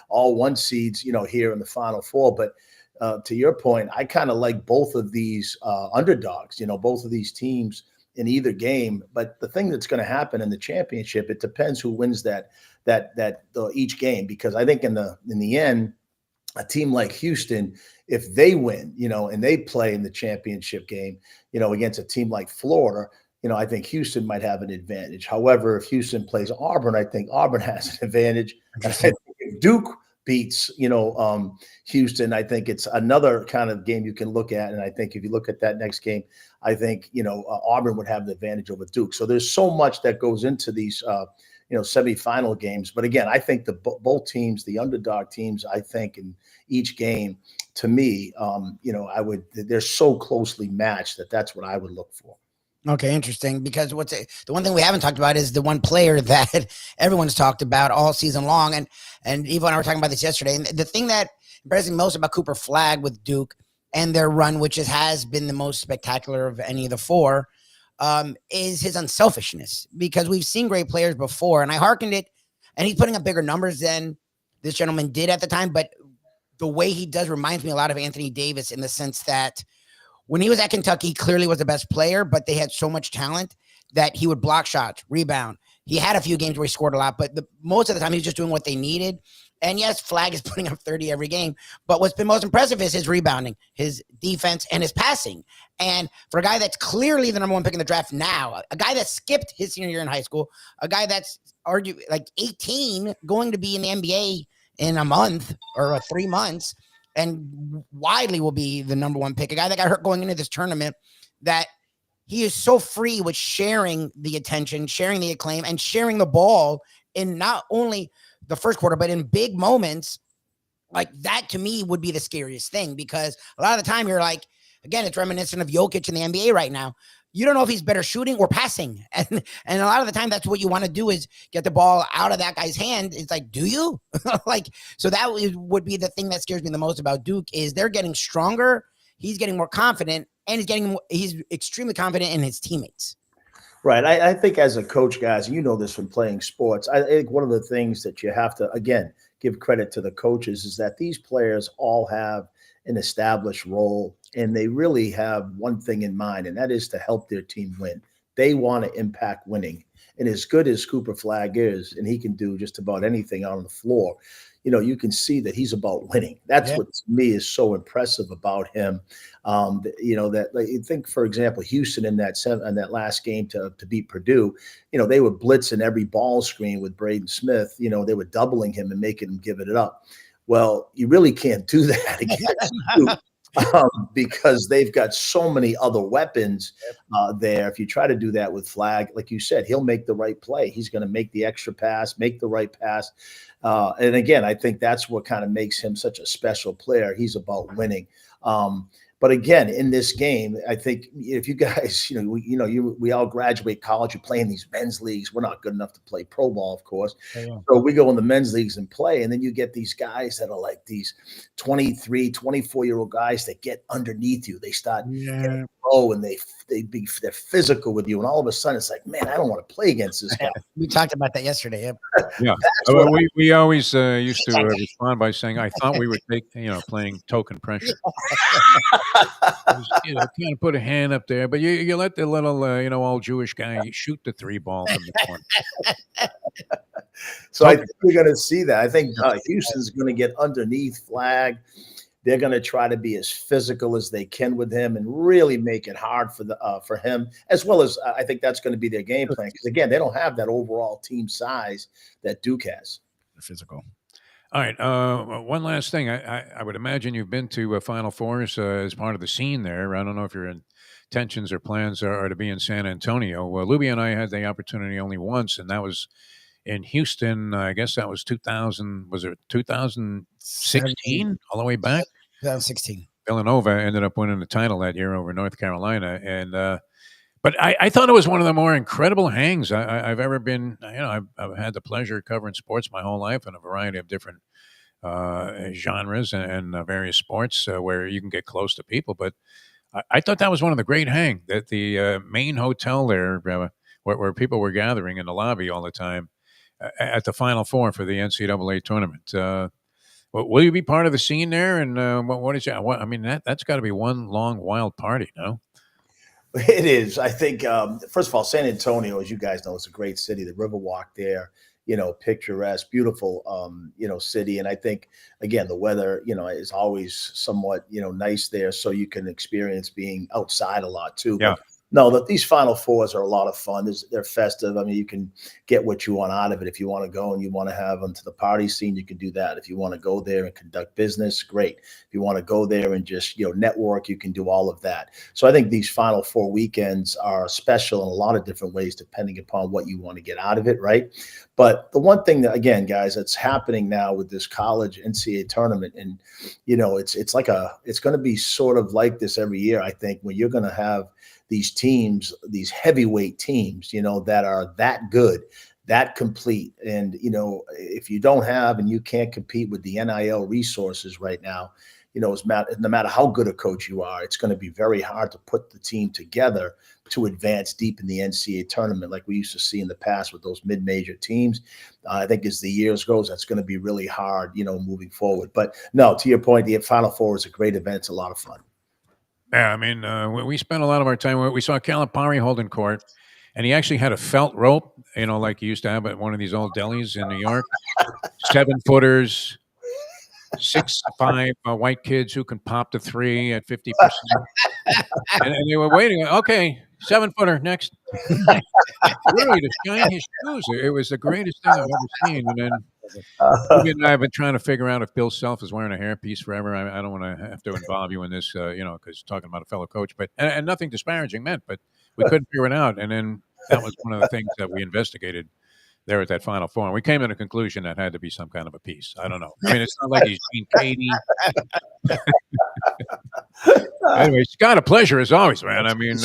all 1 seeds, here in the Final Four. But to your point, I kind of like both of these underdogs, both of these teams in either game. But the thing that's going to happen in the championship, it depends who wins each game, because I think in the end, a team like Houston, if they win, and they play in the championship game, against a team like Florida, I think Houston might have an advantage. However, if Houston plays Auburn, I think Auburn has an advantage. And I think if Duke beats, Houston, I think it's another kind of game you can look at. And I think if you look at that next game, I think, Auburn would have the advantage over Duke. So there's so much that goes into these, semifinal games. But again, I think both teams, the underdog teams, I think in each game, to me, they're so closely matched that's what I would look for. Okay, interesting. Because the one thing we haven't talked about is the one player that everyone's talked about all season long, and Evo and I were talking about this yesterday. And the thing that impresses me most about Cooper Flagg with Duke and their run, which has been the most spectacular of any of the 4, is his unselfishness. Because we've seen great players before, and I hearkened it, and he's putting up bigger numbers than this gentleman did at the time. But the way he does reminds me a lot of Anthony Davis in the sense that when he was at Kentucky, he clearly was the best player, but they had so much talent that he would block shots, rebound. He had a few games where he scored a lot, but most of the time he was just doing what they needed. And yes, Flagg is putting up 30 every game, but what's been most impressive is his rebounding, his defense, and his passing. And for a guy that's clearly the number 1 pick in the draft now, a guy that skipped his senior year in high school, a guy that's arguably like 18, going to be in the NBA in a month or 3 months, and widely will be the number 1 pick, a guy that got hurt going into this tournament, that he is so free with sharing the attention, sharing the acclaim, and sharing the ball in not only the first quarter, but in big moments. Like that, to me, would be the scariest thing, because a lot of the time you're like, again, it's reminiscent of Jokic in the NBA right now. You don't know if he's better shooting or passing. And a lot of the time, that's what you want to do is get the ball out of that guy's hand. It's like, do you? So that would be the thing that scares me the most about Duke is they're getting stronger. He's getting more confident, and he's extremely confident in his teammates. Right. I think as a coach, guys, you know this from playing sports, I think one of the things that you have to, again, give credit to the coaches is that these players all have an established role, and they really have one thing in mind, and that is to help their team win. They want to impact winning. And as good as Cooper Flagg is, and he can do just about anything on the floor, you can see that he's about winning. That's what to me is so impressive about him. That like, you think, for example, Houston in that last game to beat Purdue, they were blitzing every ball screen with Braden Smith. They were doubling him and making him give it up. Well, you really can't do that against Duke. Because they've got so many other weapons there. If you try to do that with Flagg, like you said, he'll make the right play. He's going to make the extra pass, make the right pass. And again, I think that's what kind of makes him such a special player. He's about winning. But again, in this game, I think if you guys, we all graduate college, you play in these men's leagues. We're not good enough to play pro ball, of course. Yeah. So we go in the men's leagues and play. And then you get these guys that are like these 23, 24-year-old guys that get underneath you. They start getting low and they're physical with you. And all of a sudden it's like, man, I don't want to play against this guy. We talked about that yesterday. Yep. Yeah. We always used to respond by saying, I thought we would take, playing token pressure. Kind of put a hand up there, but you let the little, old Jewish guy shoot the 3-ball from the corner. So I think we're going to see that. I think Houston's going to get underneath Flagg. They're going to try to be as physical as they can with him and really make it hard for him, as well as I think that's going to be their game plan. Because, again, they don't have that overall team size that Duke has. Physical. All right. One last thing. I would imagine you've been to Final Fours as part of the scene there. I don't know if your intentions or plans are to be in San Antonio. Well, Lubie and I had the opportunity only once, and that was in Houston. I guess that was 2000. Was it 2016? All the way back? 2016. Villanova ended up winning the title that year over North Carolina. And but I thought it was one of the more incredible hangs I've ever been. I've had the pleasure of covering sports my whole life in a variety of different genres and various sports where you can get close to people. But I thought that was one of the great hangs, that the main hotel there where people were gathering in the lobby all the time at the Final Four for the NCAA tournament. Will you be part of the scene there? And what is that? I mean, that's got to be one long, wild party, no? It is. I think, first of all, San Antonio, as you guys know, is a great city. The Riverwalk there, picturesque, beautiful, city. And I think, again, the weather, is always somewhat, nice there. So you can experience being outside a lot too. Yeah. No, these Final Fours are a lot of fun. They're festive. I mean, you can get what you want out of it. If you want to go and you want to have them to the party scene, you can do that. If you want to go there and conduct business, great. If you want to go there and just, network, you can do all of that. So I think these Final Four weekends are special in a lot of different ways, depending upon what you want to get out of it, right? But the one thing that, again, guys, that's happening now with this college NCAA tournament, and, it's going to be sort of like this every year, I think, where you're going to have these teams, these heavyweight teams, that are that good, that complete. And, if you don't have and you can't compete with the NIL resources right now, no matter how good a coach you are, it's going to be very hard to put the team together to advance deep in the NCAA tournament like we used to see in the past with those mid-major teams. I think as the years goes, that's going to be really hard, moving forward. But no, to your point, the Final Four is a great event. It's a lot of fun. Yeah, I mean, we spent a lot of our time. We saw Calipari holding court, and he actually had a felt rope, like he used to have at one of these old delis in New York. 7-footers, 6'5" white kids who can pop the 3 at 50%. and they were waiting. Okay, 7-footer next. Really, to shine his shoes. It was the greatest thing I've ever seen. And then I've been trying to figure out if Bill Self is wearing a hairpiece forever. I don't want to have to involve you in this, because talking about a fellow coach, but and nothing disparaging meant, but we couldn't figure it out. And then that was one of the things that we investigated there at that Final Four. And we came to the conclusion that had to be some kind of a piece. I don't know. I mean, it's not like he's Gene Katie. Anyway, Scott, a pleasure as always, man. I mean,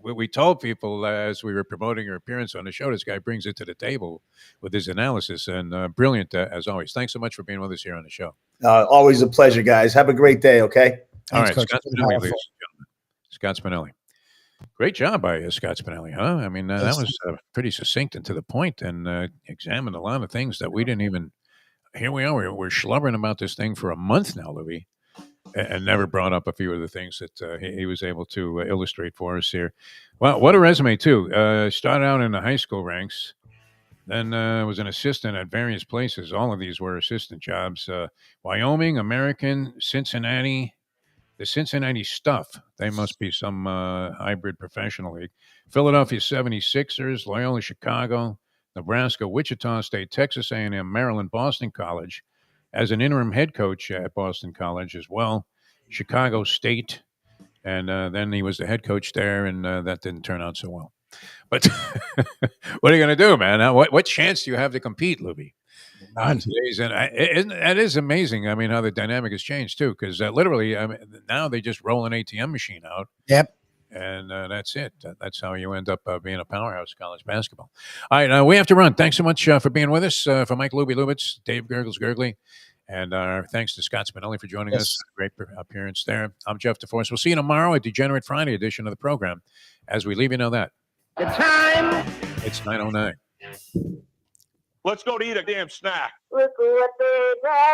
we told people as we were promoting your appearance on the show, this guy brings it to the table with his analysis, and brilliant as always. Thanks so much for being with us here on the show. Always a pleasure, guys. Have a great day, okay? All right, Scott Spinelli, ladies and gentlemen. Scott Spinelli. Great job by Scott Spinelli, huh? I mean, that was pretty succinct and to the point, and examined a lot of things that we didn't even. Here we are. We're schlubbering about this thing for a month now, Lubie, and never brought up a few of the things that he was able to illustrate for us here. Well, what a resume, too. Started out in the high school ranks, then was an assistant at various places. All of these were assistant jobs. Wyoming, American, Cincinnati. The Cincinnati Stuff, they must be some hybrid professional league. Philadelphia 76ers, Loyola Chicago, Nebraska, Wichita State, Texas A&M, Maryland, Boston College, as an interim head coach at Boston College as well, Chicago State, and then he was the head coach there, and that didn't turn out so well. But what are you going to do, man? What chance do you have to compete, Lubie? None. Today's and that is amazing. I mean, how the dynamic has changed too, because literally, I mean, now they just roll an ATM machine out. Yep. And that's it. That's how you end up being a powerhouse in college basketball. All right, we have to run. Thanks so much for being with us. For Mike Lubie Lubitz, Dave Gurgly, and thanks to Scott Spinelli for joining us. Great appearance there. I'm Jeff DeForest. We'll see you tomorrow at Degenerate Friday edition of the program. As we leave, you know that. The time. It's 9:09. Let's go to eat a damn snack. Look what they brought.